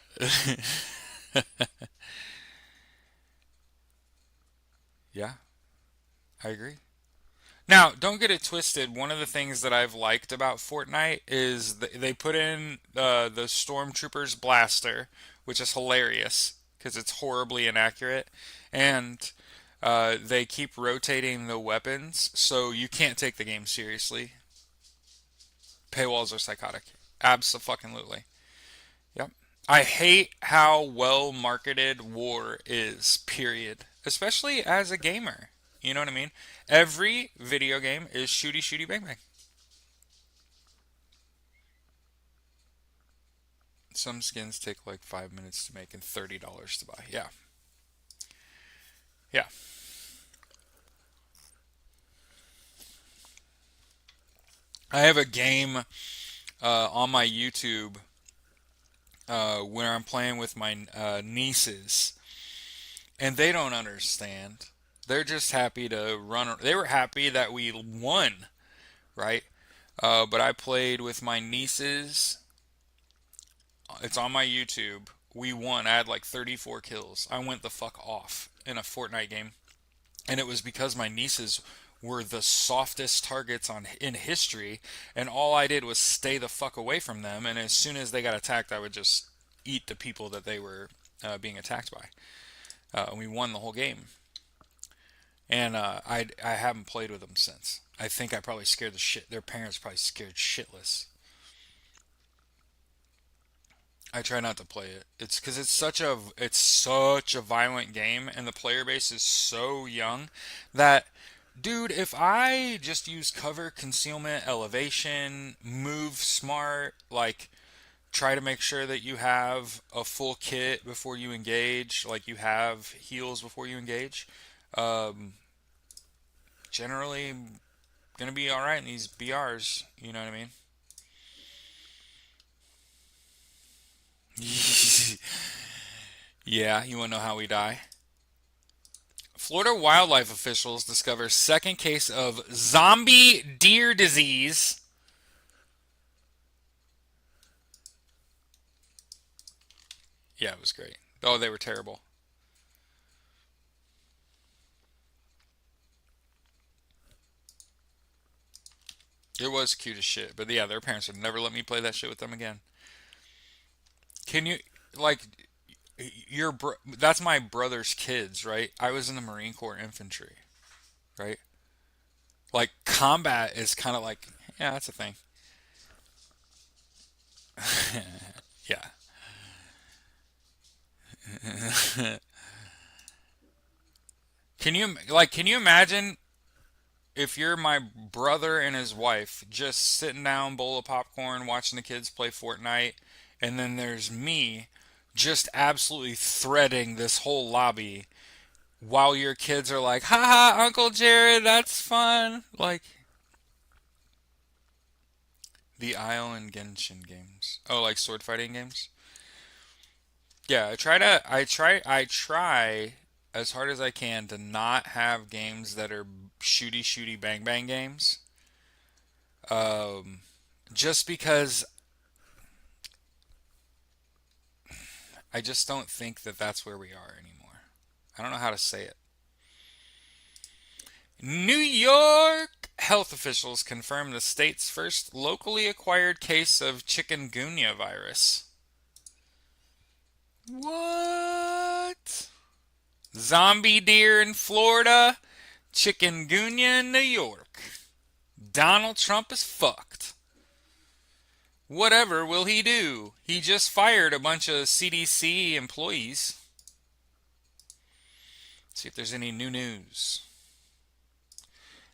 Yeah, I agree. Now, don't get it twisted. One of the things that I've liked about Fortnite is they put in the Stormtroopers blaster, which is hilarious because it's horribly inaccurate, and they keep rotating the weapons, so you can't take the game seriously. Paywalls are psychotic. Absolutely. Yep. I hate how well marketed war is, period. Especially as a gamer. You know what I mean? Every video game is shooty shooty bang bang. Some skins take like 5 minutes to make and $30 to buy. Yeah. Yeah. I have a game on my YouTube where I'm playing with my nieces, and they don't understand. They're just happy to run. They were happy that we won, right? But I played with my nieces. It's on my YouTube. We won. I had like 34 kills. I went the fuck off in a Fortnite game, and it was because my nieces were the softest targets on in history, and all I did was stay the fuck away from them. And as soon as they got attacked, I would just eat the people that they were being attacked by. And we won the whole game. And I haven't played with them since. I think I probably scared the shit. Their parents probably scared shitless. I try not to play it. It's because it's such a violent game, and the player base is so young that, dude, if I just use cover, concealment, elevation, move smart, like try to make sure that you have a full kit before you engage, like you have heals before you engage, um, generally gonna be all right in these BRs. You know what I mean? Yeah, you wanna know how we die? Florida wildlife officials discover second case of zombie deer disease. Yeah, it was great. Oh, they were terrible. It was cute as shit, but yeah, their parents would never let me play that shit with them again. Can you like that's my brother's kids, right? I was in the Marine Corps infantry, right? Like combat is kind of like yeah, that's a thing. Yeah. Can you imagine if you're my brother and his wife just sitting down, bowl of popcorn, watching the kids play Fortnite, and then there's me just absolutely threading this whole lobby while your kids are like, haha, Uncle Jared, that's fun. Like the Isle and Genshin games. Oh, like sword fighting games? Yeah, I try as hard as I can to not have games that are shooty bang bang games. Um, just because I just don't think that that's where we are anymore. I don't know how to say it. New York health officials confirmed the state's first locally acquired case of chikungunya virus. What? Zombie deer in Florida, chikungunya in New York. Donald Trump is fucked. Whatever will he do? He just fired a bunch of CDC employees. Let's see if there's any new news.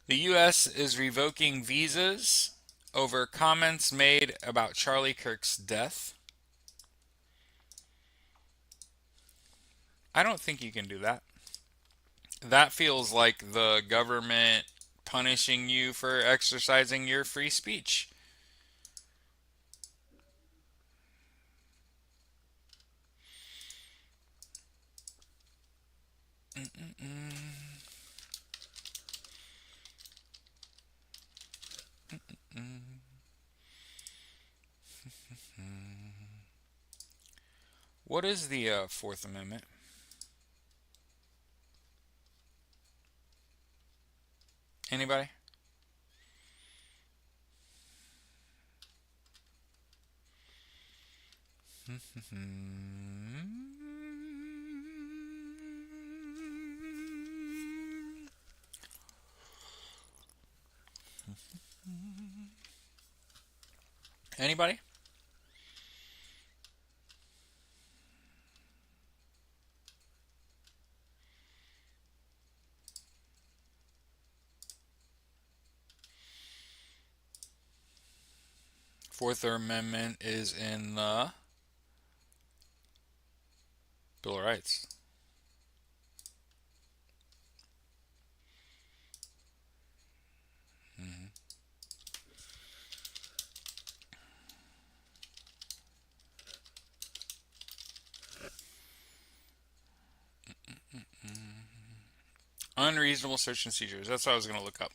The U.S. is revoking visas over comments made about Charlie Kirk's death. I don't think you can do that. That feels like the government punishing you for exercising your free speech. What is the Fourth Amendment? Anybody? Anybody? Fourth Amendment is in the Bill of Rights. Mm-hmm. Unreasonable search and seizures. That's what I was going to look up.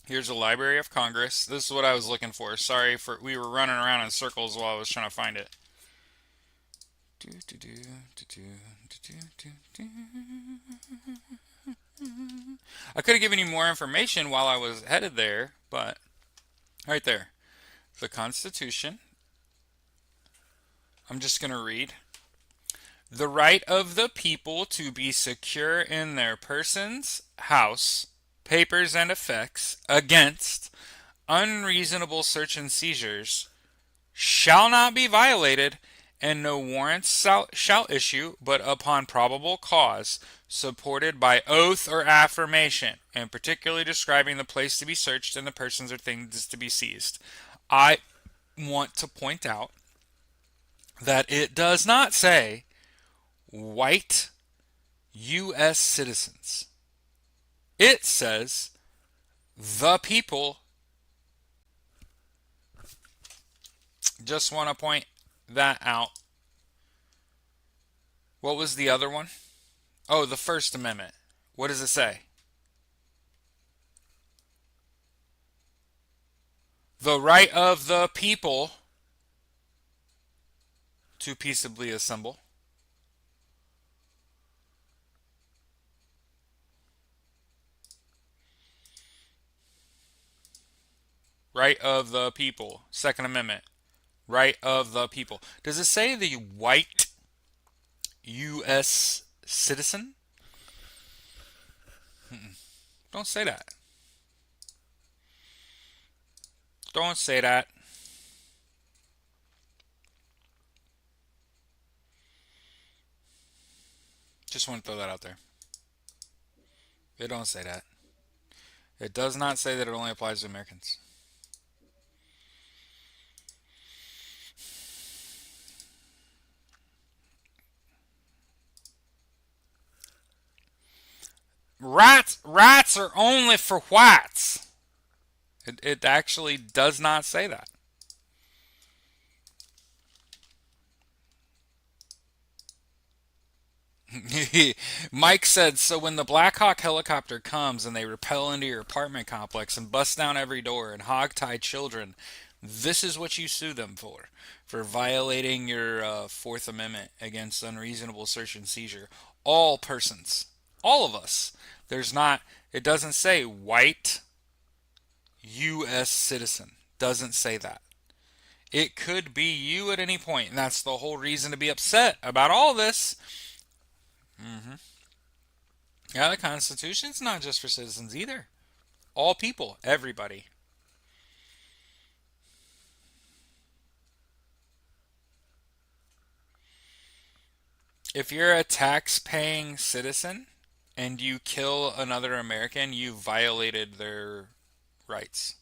Here's the Library of Congress. This is what I was looking for. Sorry for we were running around in circles while I was trying to find it. I could have given you more information while I was headed there, but right there. The Constitution. I'm just going to read. The right of the people to be secure in their persons, house, papers, and effects against unreasonable search and seizures shall not be violated, and no warrants shall issue but upon probable cause, supported by oath or affirmation, and particularly describing the place to be searched and the persons or things to be seized. I want to point out that it does not say white U.S. citizens. It says the people. Just want to point that out. What was the other one? Oh, the First Amendment. What does it say? The right of the people to peaceably assemble. Right of the people. Second Amendment. Right of the people. Does it say the white U.S. citizen? Don't say that. Don't say that. Just want to throw that out there. It don't say that. It does not say that it only applies to Americans. Rights are only for whites. It actually does not say that. Mike said, so when the Black Hawk helicopter comes and they rappel into your apartment complex and bust down every door and hog-tie children, this is what you sue them for violating your Fourth Amendment against unreasonable search and seizure. All persons, all of us. There's not, it doesn't say white U.S. citizen. Doesn't say that. It could be you at any point, and that's the whole reason to be upset about all this. Hmm. Yeah, the Constitution's not just for citizens either. All people, everybody. If you're a tax paying citizen and you kill another American, you violated their rights.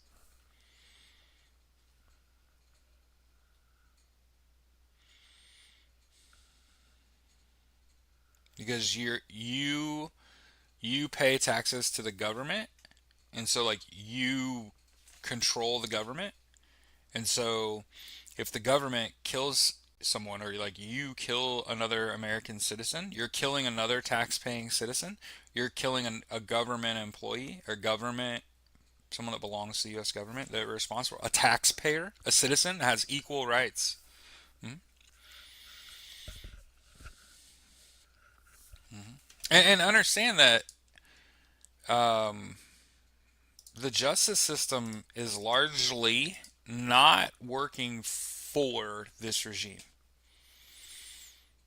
Because you pay taxes to the government, and so like you control the government. And so if the government kills someone, or like you kill another American citizen, you're killing another tax-paying citizen. You're killing a government employee or government, someone that belongs to the U.S. government that are responsible. A taxpayer, a citizen has equal rights. Mhm. Mhm. And understand that um, the justice system is largely not working for this regime.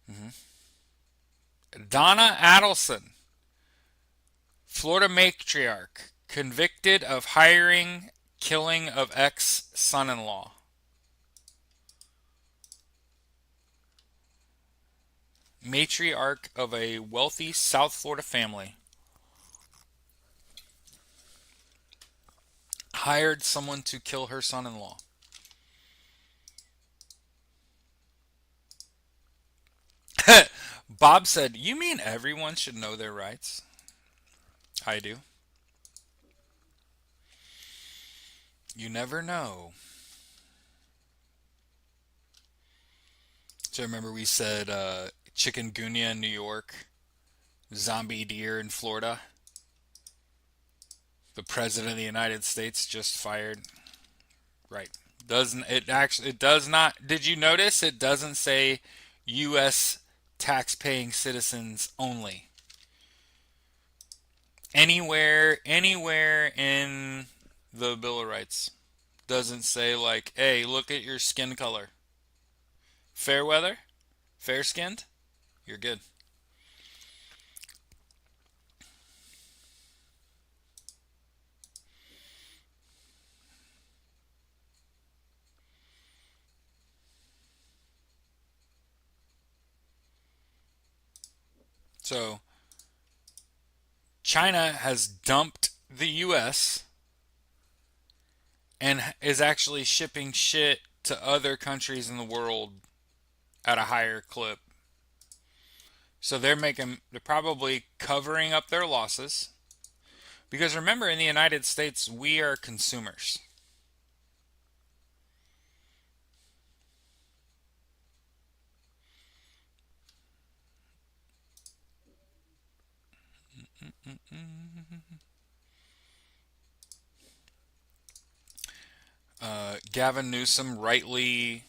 Mhm. Donna Adelson, Florida matriarch, convicted of hiring killing of ex son in law. Matriarch of a wealthy South Florida family hired someone to kill her son in law. Bob said, you mean everyone should know their rights? I do. You never know. So remember we said chikungunya in New York, zombie deer in Florida. The president of the United States just fired. Right. Doesn't it actually? It does not. Did you notice it doesn't say U.S. tax-paying citizens only? Anywhere in the Bill of Rights doesn't say like, hey, look at your skin color. Fair weather, fair skinned, you're good. So China has dumped the U.S. and is actually shipping shit to other countries in the world at a higher clip. So they're probably covering up their losses. Because remember, in the United States, we are consumers. Gavin Newsom rightly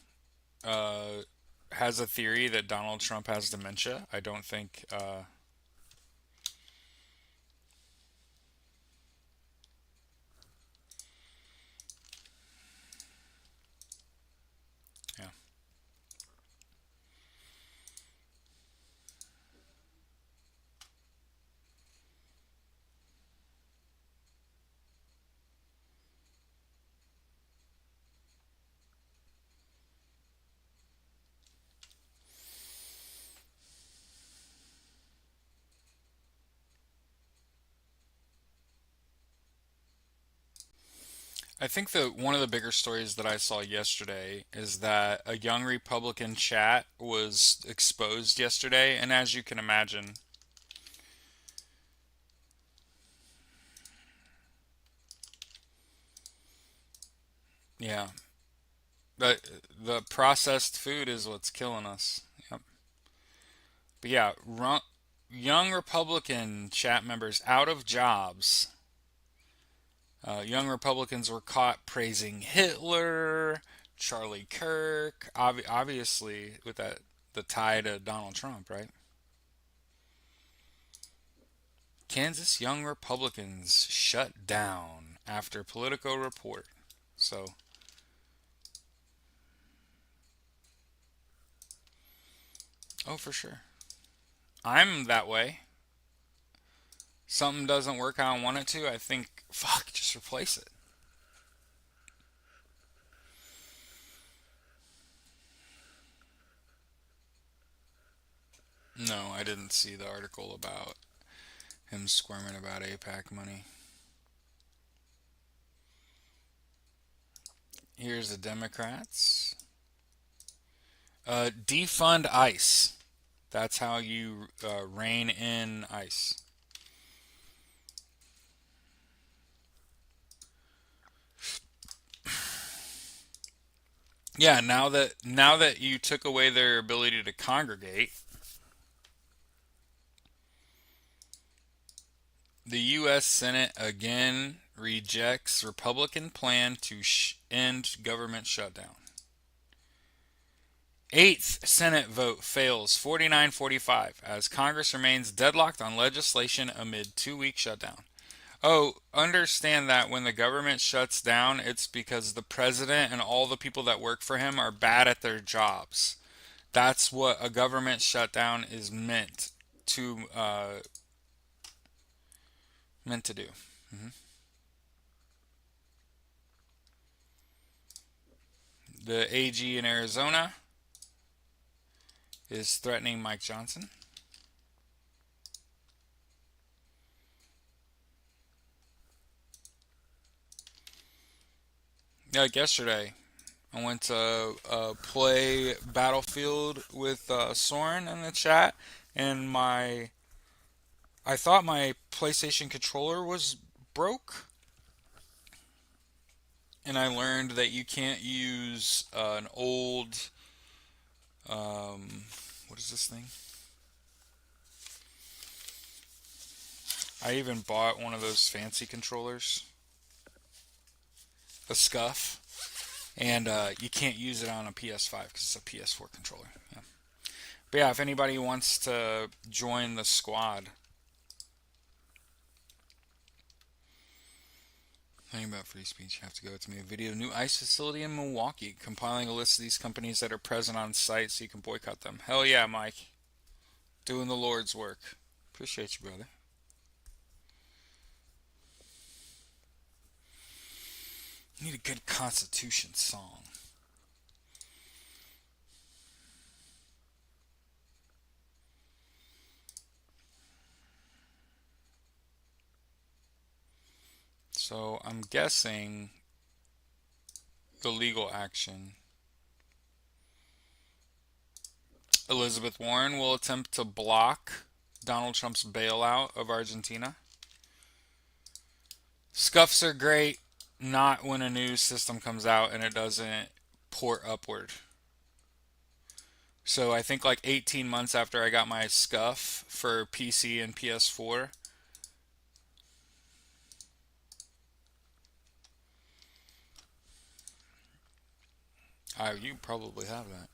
uh, has a theory that Donald Trump has dementia. I don't think. Yeah. I think that one of the bigger stories that I saw yesterday is that a young Republican chat was exposed yesterday, and as you can imagine, yeah, the processed food is what's killing us. Yep. But yeah, young Republican chat members out of jobs. Young Republicans were caught praising Hitler, Charlie Kirk, obviously with that the tie to Donald Trump, right? Kansas young Republicans shut down after Politico report. So, oh, for sure. I'm that way. Something doesn't work how I want it to, I think, fuck, just replace it. No, I didn't see the article about him squirming about APAC money. Here's the Democrats. Defund ICE. That's how you rein in ICE. Yeah, now that you took away their ability to congregate, the U.S. Senate again rejects Republican plan to end government shutdown. Eighth Senate vote fails 49-45 as Congress remains deadlocked on legislation amid 2 week shutdown. Oh, understand that when the government shuts down, it's because the president and all the people that work for him are bad at their jobs. That's what a government shutdown is meant to do. hmm The AG in Arizona is threatening Mike Johnson. Like yesterday, I went to play Battlefield with Soren in the chat, and I thought my PlayStation controller was broke, and I learned that you can't use an old what is this thing? I even bought one of those fancy controllers, a Scuff, and you can't use it on a PS5 because it's a PS4 controller. Yeah. But yeah, if anybody wants to join the squad, thinking about free speech, you have to go to me. A video, new ICE facility in Milwaukee, compiling a list of these companies that are present on site so you can boycott them. Hell yeah, Mike. Doing the Lord's work. Appreciate you, brother. Need a good Constitution song. So I'm guessing the legal action. Elizabeth Warren will attempt to block Donald Trump's bailout of Argentina. Scuffs are great, not when a new system comes out and it doesn't port upward. So I think like 18 months after I got my Scuff for PC and PS4. You probably have that.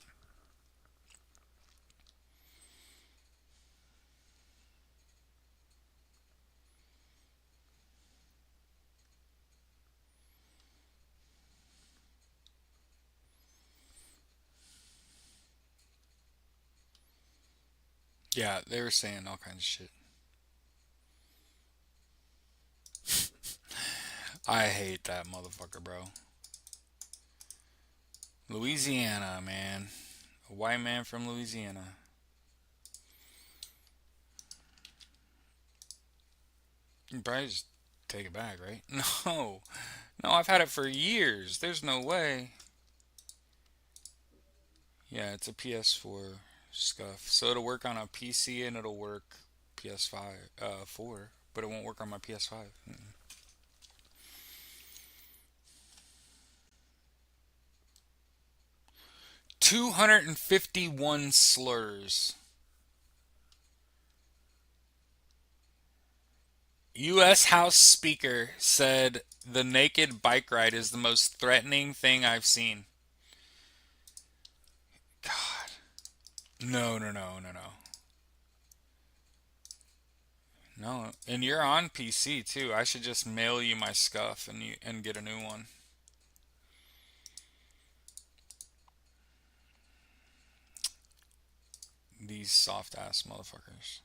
Yeah, they were saying all kinds of shit. I hate that motherfucker, bro. Louisiana, man. A white man from Louisiana. You can probably just take it back, right? No. No, I've had it for years. There's no way. Yeah, it's a PS4 scuff. So it'll work on a PC and it'll work PS5, 4, but it won't work on my PS5. 251 slurs. U.S. House Speaker said the naked bike ride is the most threatening thing I've seen. God. No, no, no, no, no. No. And you're on PC too. I should just mail you my scuff and get a new one. These soft ass motherfuckers.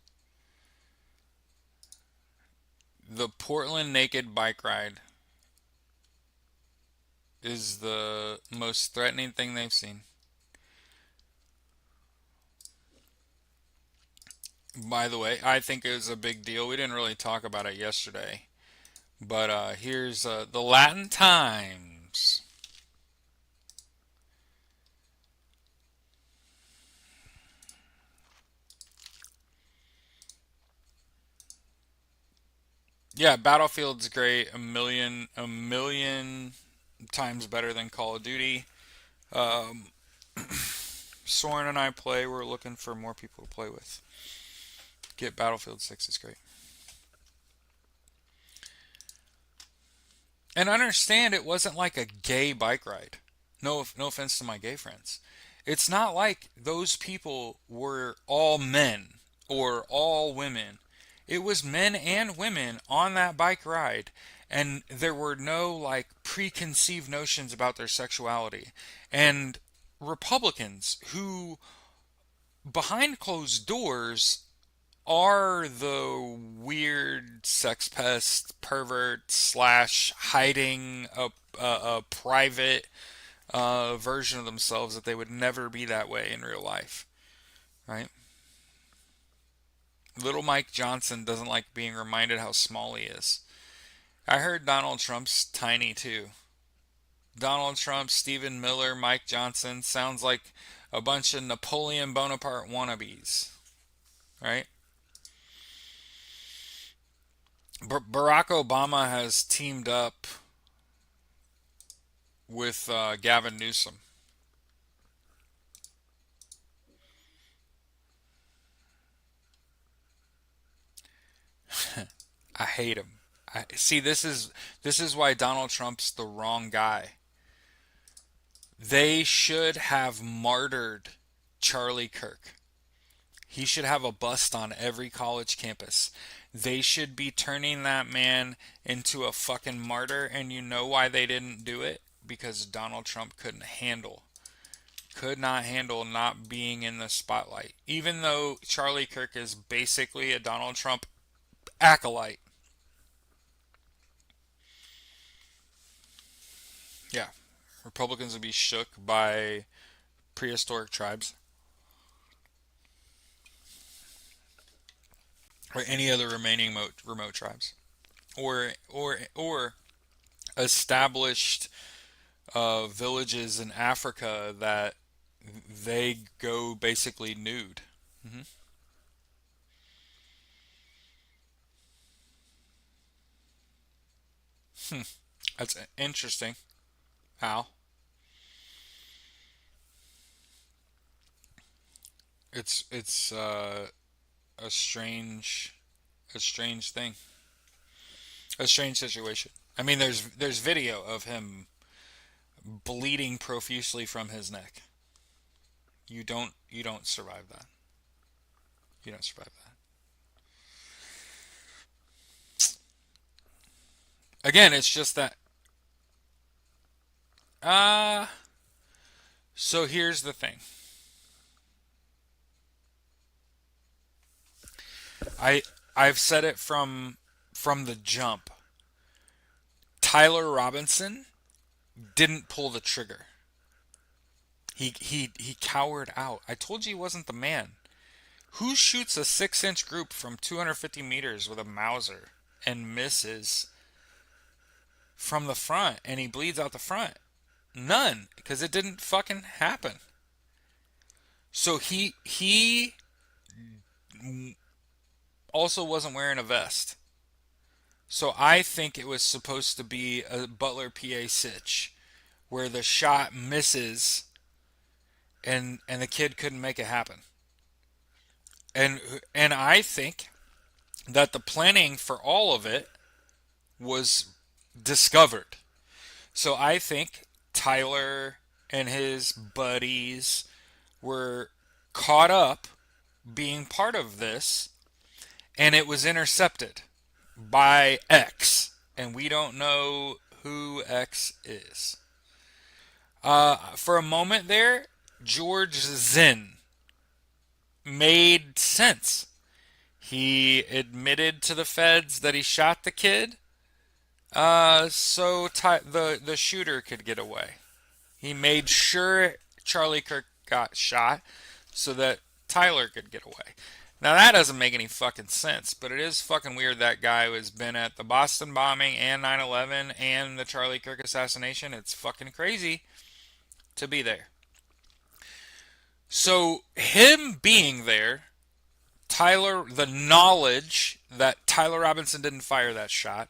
The Portland naked bike ride is the most threatening thing they've seen. By the way, I think it was a big deal. We didn't really talk about it yesterday, but here's the Latin Times. Yeah, Battlefield's great. A million times better than Call of Duty. Um, Soren and I play. We're looking for more people to play with. Get Battlefield 6 is great. And understand it wasn't like a gay bike ride. No offense to my gay friends. It's not like those people were all men or all women. It was men and women on that bike ride, and there were no like preconceived notions about their sexuality. And Republicans who behind closed doors are the weird sex pest pervert slash hiding a private version of themselves that they would never be that way in real life, right? Little Mike Johnson doesn't like being reminded how small he is. I heard Donald Trump's tiny too. Donald Trump, Stephen Miller, Mike Johnson sounds like a bunch of Napoleon Bonaparte wannabes, right? Barack Obama has teamed up with Gavin Newsom. I hate him. See. This is why Donald Trump's the wrong guy. They should have martyred Charlie Kirk. He should have a bust on every college campus. They should be turning that man into a fucking martyr, and you know why they didn't do it? Because Donald Trump could not handle not being in the spotlight. Even though Charlie Kirk is basically a Donald Trump acolyte. Yeah, Republicans would be shook by prehistoric tribes or any other remaining remote tribes, or established villages in Africa that they go basically nude. Hmm. Hmm. That's interesting. How? It's a strange thing, a strange situation. I mean, there's video of him bleeding profusely from his neck. You don't survive that. You don't survive that. Again, it's just that. Uh so here's the thing. I I've said it from the jump. Tyler Robinson didn't pull the trigger. He cowered out. I told you he wasn't the man. Who shoots a 6-inch group from 250 meters with a Mauser and misses from the front and he bleeds out the front? None, because it didn't fucking happen. So he also wasn't wearing a vest. So I think it was supposed to be a Butler PA Sitch where the shot misses and the kid couldn't make it happen. And I think that the planning for all of it was discovered. So I think Tyler and his buddies were caught up being part of this, and it was intercepted by X, and we don't know who X is. For a moment there, George Zinn made sense. He admitted to the feds that he shot the kid, so the shooter could get away. He made sure Charlie Kirk got shot so that Tyler could get away. Now that doesn't make any fucking sense, but it is fucking weird that guy has been at the Boston bombing and 9/11 and the Charlie Kirk assassination. It's fucking crazy to be there. So him being there, the knowledge that Tyler Robinson didn't fire that shot,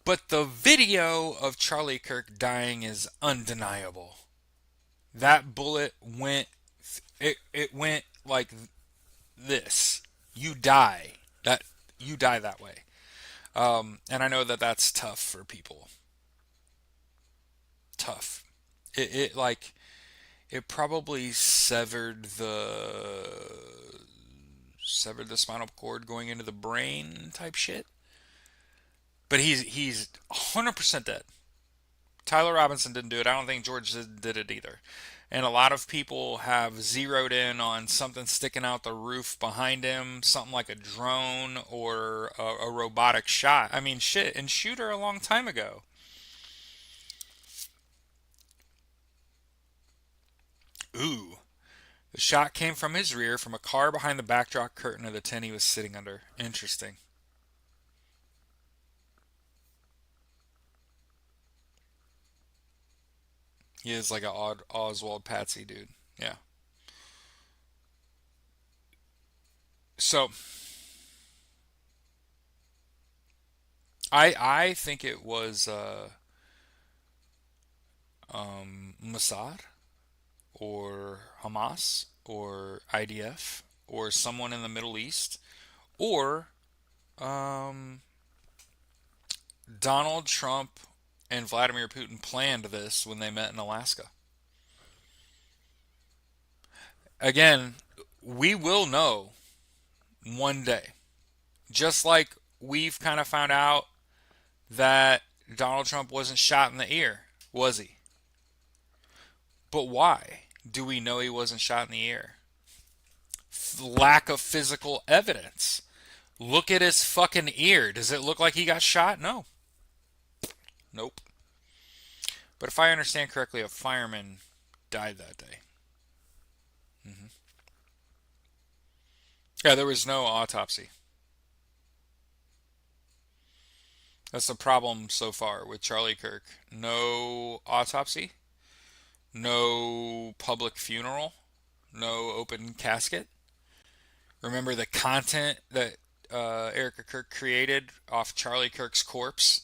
but the video of Charlie Kirk dying is undeniable. That bullet went, it went like this. You die. You die that way. And I know that that's tough for people. Tough. It like it probably severed the spinal cord going into the brain type shit. But he's 100% dead. Tyler Robinson didn't do it. I don't think George did it either. And a lot of people have zeroed in on something sticking out the roof behind him, something like a drone or a robotic shot. I mean, shit, and Shooter a long time ago. Ooh. The shot came from his rear from a car behind the backdrop curtain of the tent he was sitting under. Interesting. He is like a odd Oswald Patsy dude. Yeah. So I think it was Mossad or Hamas or IDF or someone in the Middle East or um, Donald Trump and Vladimir Putin planned this when they met in Alaska. Again, we will know one day. Just like we've kind of found out that Donald Trump wasn't shot in the ear, was he? But why do we know he wasn't shot in the ear? Lack of physical evidence. Look at his fucking ear. Does it look like he got shot? No. Nope. But if I understand correctly, a fireman died that day. Hmm. Yeah, there was no autopsy. That's the problem so far with Charlie Kirk. No autopsy, no public funeral, no open casket. Remember the content that Erica Kirk created off Charlie Kirk's corpse?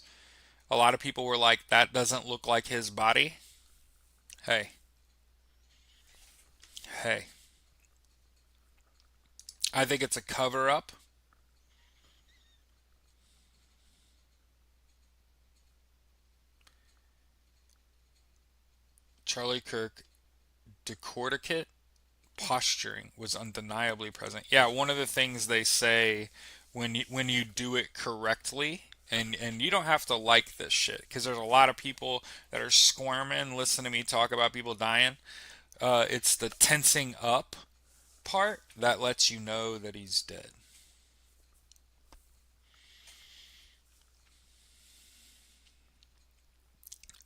A lot of people were like, that doesn't look like his body. Hey, hey. I think it's a cover up. Charlie Kirk decorticate posturing was undeniably present. Yeah, one of the things they say when you do it correctly, and you don't have to like this shit because there's a lot of people that are squirming. Listen to me talk about people dying. It's the tensing up part that lets you know that he's dead.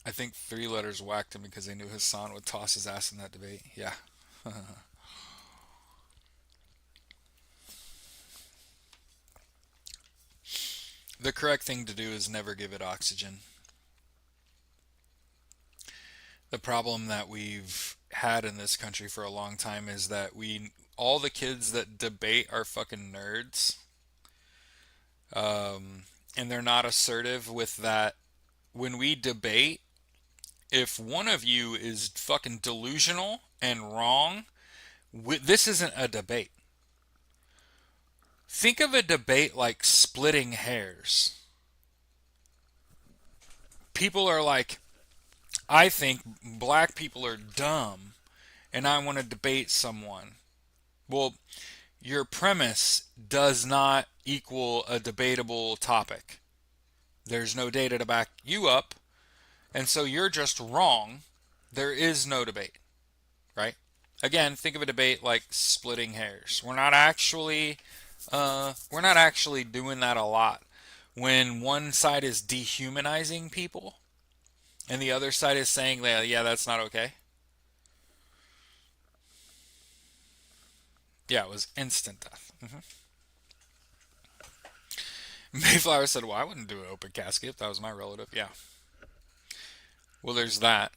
I think Three Letters whacked him because they knew Hassan would toss his ass in that debate. Yeah. The correct thing to do is never give it oxygen. The problem that we've had in this country for a long time is that all the kids that debate are fucking nerds, and they're not assertive with that. When we debate, if one of you is fucking delusional and wrong, this isn't a debate. Think of a debate like splitting hairs. People are like, I think black people are dumb and I want to debate someone. Well, your premise does not equal a debatable topic. There's no data to back you up, and so you're just wrong. There is no debate, right? Again, think of a debate like splitting hairs. We're not actually doing that a lot. When one side is dehumanizing people and the other side is saying that, yeah, that's not okay. Yeah, it was instant death. Mayflower said, well, I wouldn't do an open casket if that was my relative. Yeah. Well, there's that.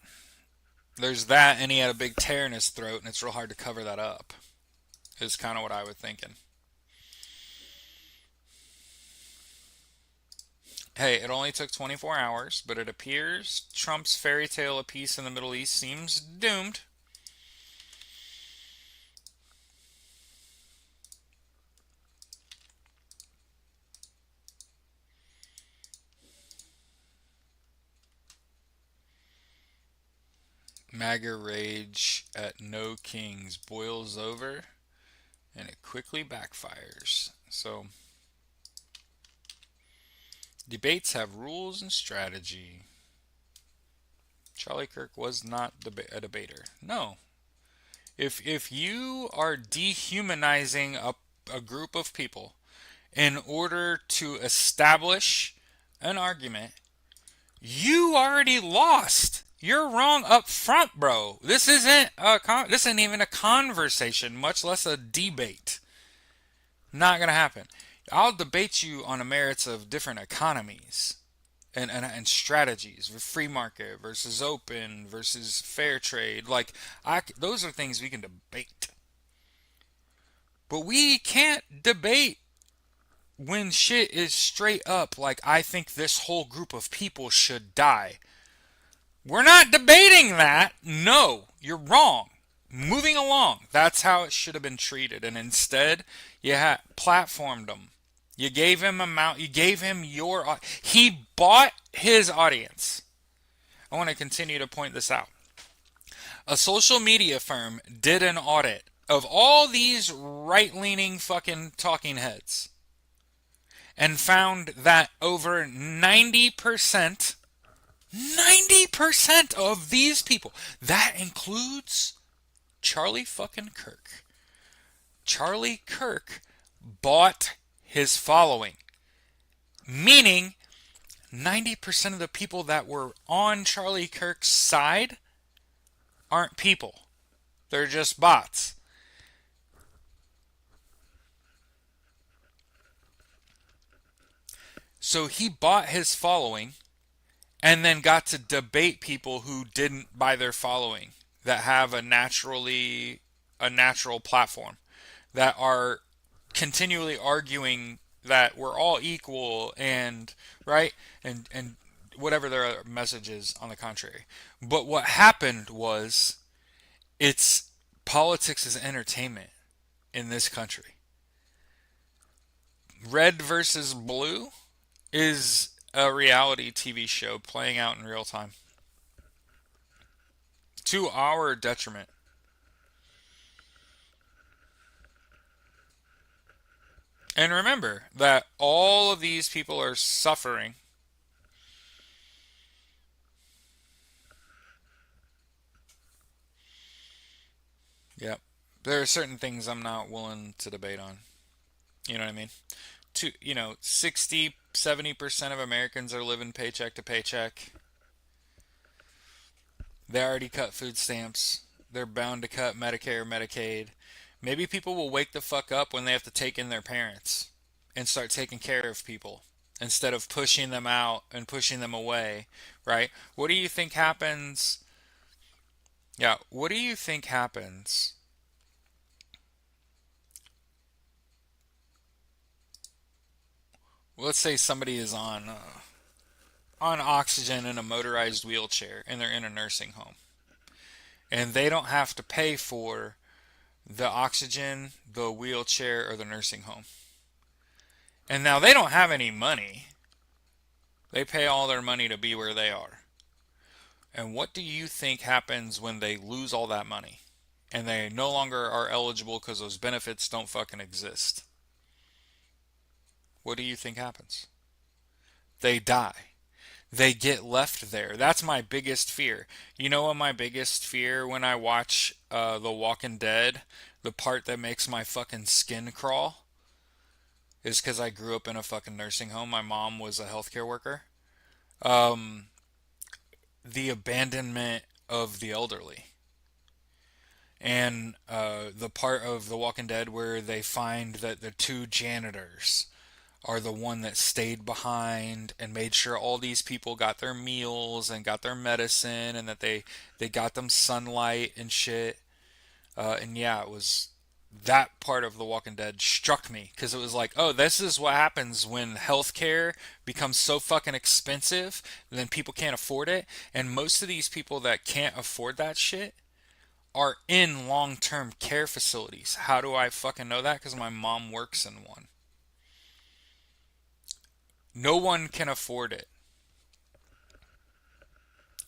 There's that, and he had a big tear in his throat, and it's real hard to cover that up, is kind of what I was thinking. Hey, it only took 24 hours, but it appears Trump's fairy tale of peace in the Middle East seems doomed. MAGA rage at no kings boils over, and it quickly backfires. So, debates have rules and strategy. Charlie Kirk was not a debater. No. If you are dehumanizing a group of people in order to establish an argument, you already lost. You're wrong up front, bro. This isn't even a conversation, much less a debate. Not gonna happen. I'll debate you on the merits of different economies and strategies, free market versus open versus fair trade. Like those are things we can debate. But we can't debate when shit is straight up like I think this whole group of people should die. We're not debating that. No, you're wrong. Moving along. That's how it should have been treated. And instead, you platformed him. You gave him amount. You gave him your. He bought his audience. I want to continue to point this out. A social media firm did an audit of all these right-leaning fucking talking heads and found that over 90% of these people, that includes Charlie fucking Kirk. Charlie Kirk bought his following, meaning 90% of the people that were on Charlie Kirk's side aren't people. They're just bots. So he bought his following and then got to debate people who didn't buy their following, that have a natural platform, that are continually arguing that we're all equal and right and whatever their message is on the contrary. But what happened was, it's politics is entertainment in this country. Red versus Blue is a reality TV show playing out in real time to our detriment. And remember that all of these people are suffering. Yep. There are certain things I'm not willing to debate on. You know what I mean? 60, 70% of Americans are living paycheck to paycheck. They already cut food stamps. They're bound to cut Medicare, Medicaid. Maybe people will wake the fuck up when they have to take in their parents and start taking care of people instead of pushing them out and pushing them away, right? What do you think happens? Yeah, what do you think happens? Let's say somebody is on oxygen in a motorized wheelchair and they're in a nursing home and they don't have to pay for the oxygen, the wheelchair, or the nursing home. And now they don't have any money. They pay all their money to be where they are. And what do you think happens when they lose all that money and they no longer are eligible because those benefits don't fucking exist? What do you think happens? They die. They get left there. That's my biggest fear. You know what my biggest fear when I watch The Walking Dead, the part that makes my fucking skin crawl, is because I grew up in a fucking nursing home. My mom was a healthcare worker. Um, the abandonment of the elderly. And the part of The Walking Dead where they find that the two janitors are the one that stayed behind and made sure all these people got their meals and got their medicine and that they got them sunlight and shit. And yeah, it was that part of The Walking Dead struck me because it was like, oh, this is what happens when healthcare becomes so fucking expensive, then people can't afford it. And most of these people that can't afford that shit are in long-term care facilities. How do I fucking know that? Because my mom works in one. No one can afford it.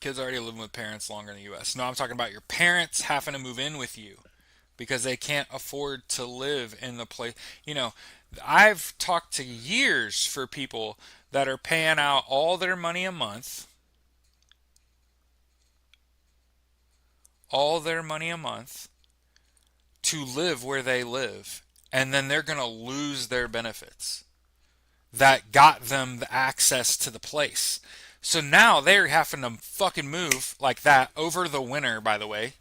Kids already living with parents longer in the U.S. No, I'm talking about your parents having to move in with you because they can't afford to live in the place. You know, I've talked to years for people that are paying out all their money a month to live where they live, and then they're going to lose their benefits that got them the access to the place. So now they're having to fucking move like that over the winter, by the way,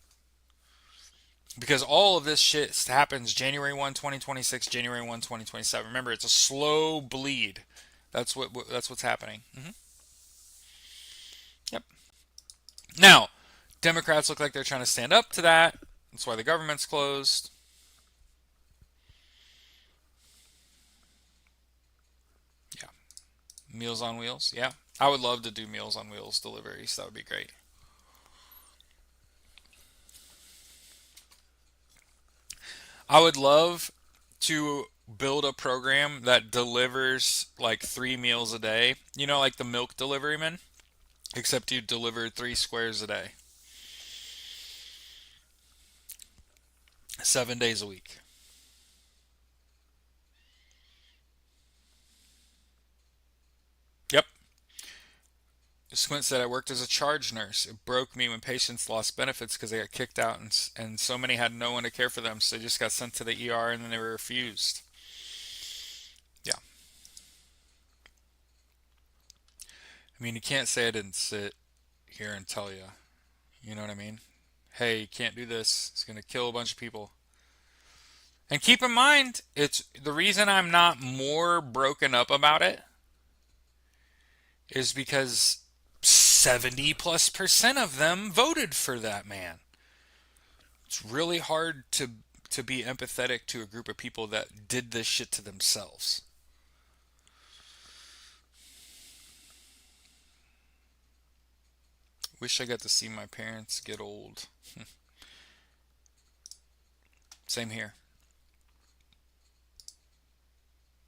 because all of this shit happens January 1, 2026, January 1, 2027. Remember, it's a slow bleed. That's what's happening. Yep. Now, Democrats look like they're trying to stand up to that. That's why the government's closed. Yeah. Meals on Wheels. Yeah. I would love to do Meals on Wheels deliveries. That would be great. I would love to build a program that delivers like 3 meals a day. You know, like the milk deliveryman, except you deliver 3 squares a day, 7 days a week. Yep. Squint said, I worked as a charge nurse. It broke me when patients lost benefits because they got kicked out and so many had no one to care for them. So they just got sent to the ER and then they were refused. Yeah. I mean, you can't say I didn't sit here and tell you. You know what I mean? Hey, you can't do this. It's going to kill a bunch of people. And keep in mind, it's the reason I'm not more broken up about it is because 70 plus percent of them voted for that man. It's really hard to be empathetic to a group of people that did this shit to themselves. Wish I got to see my parents get old. Same here.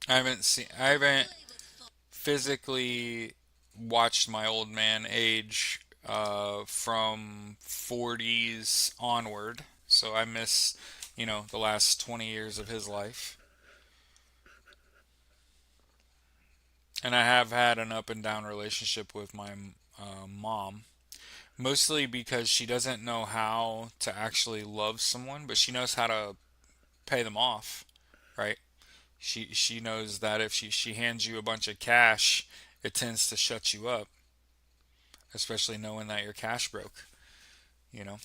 I haven't physically watched my old man age from 40s onward. So I miss, the last 20 years of his life. And I have had an up and down relationship with my mom, mostly because she doesn't know how to actually love someone, but she knows how to pay them off, right? She knows that if she hands you a bunch of cash, it tends to shut you up, especially knowing that you're cash broke, you know.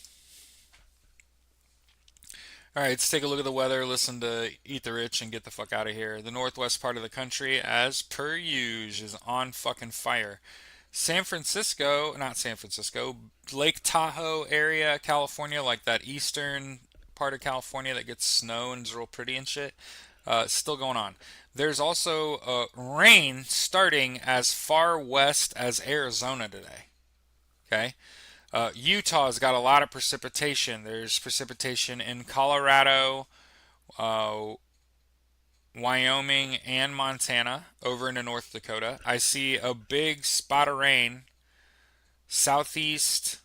All right, let's take a look at the weather, listen to Eat the Rich, and get the fuck out of here. The northwest part of the country, as per usual, is on fucking fire. San Francisco, not San Francisco, Lake Tahoe area, California, like that eastern part of California that gets snow and is real pretty and shit, still going on. There's also rain starting as far west as Arizona today. Okay. Utah's got a lot of precipitation. There's precipitation in Colorado, uh, Wyoming, and Montana over into North Dakota. I see a big spot of rain southeast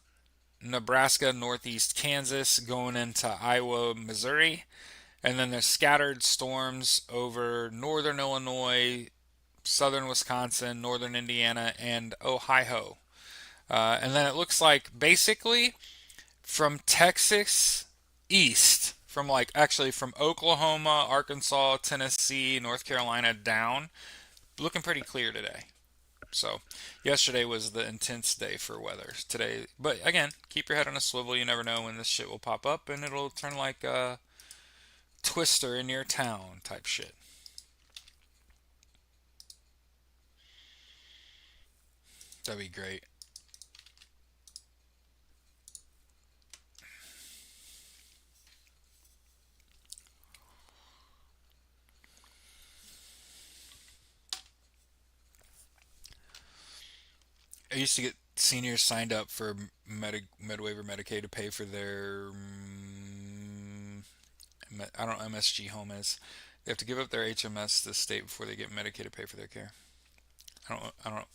Nebraska, northeast Kansas, going into Iowa, Missouri. And then there's scattered storms over northern Illinois, southern Wisconsin, northern Indiana, and Ohio. And then it looks like basically from Texas east, from like actually from Oklahoma, Arkansas, Tennessee, North Carolina down, looking pretty clear today. So, yesterday was the intense day for weather. Today, but again, keep your head on a swivel. You never know when this shit will pop up and it'll turn like a Twister in your town type shit. That'd be great. I used to get seniors signed up for MedWave or Medicaid to pay for their I don't know MSG home is. They have to give up their HMS to the state before they get Medicaid to pay for their care. I don't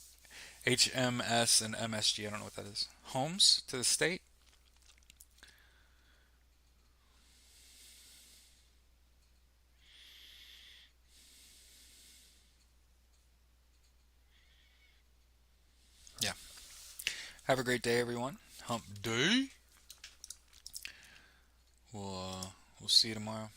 HMS and MSG. I don't know what that is. Homes to the state. Yeah. Have a great day, everyone. Hump day. We'll see you tomorrow.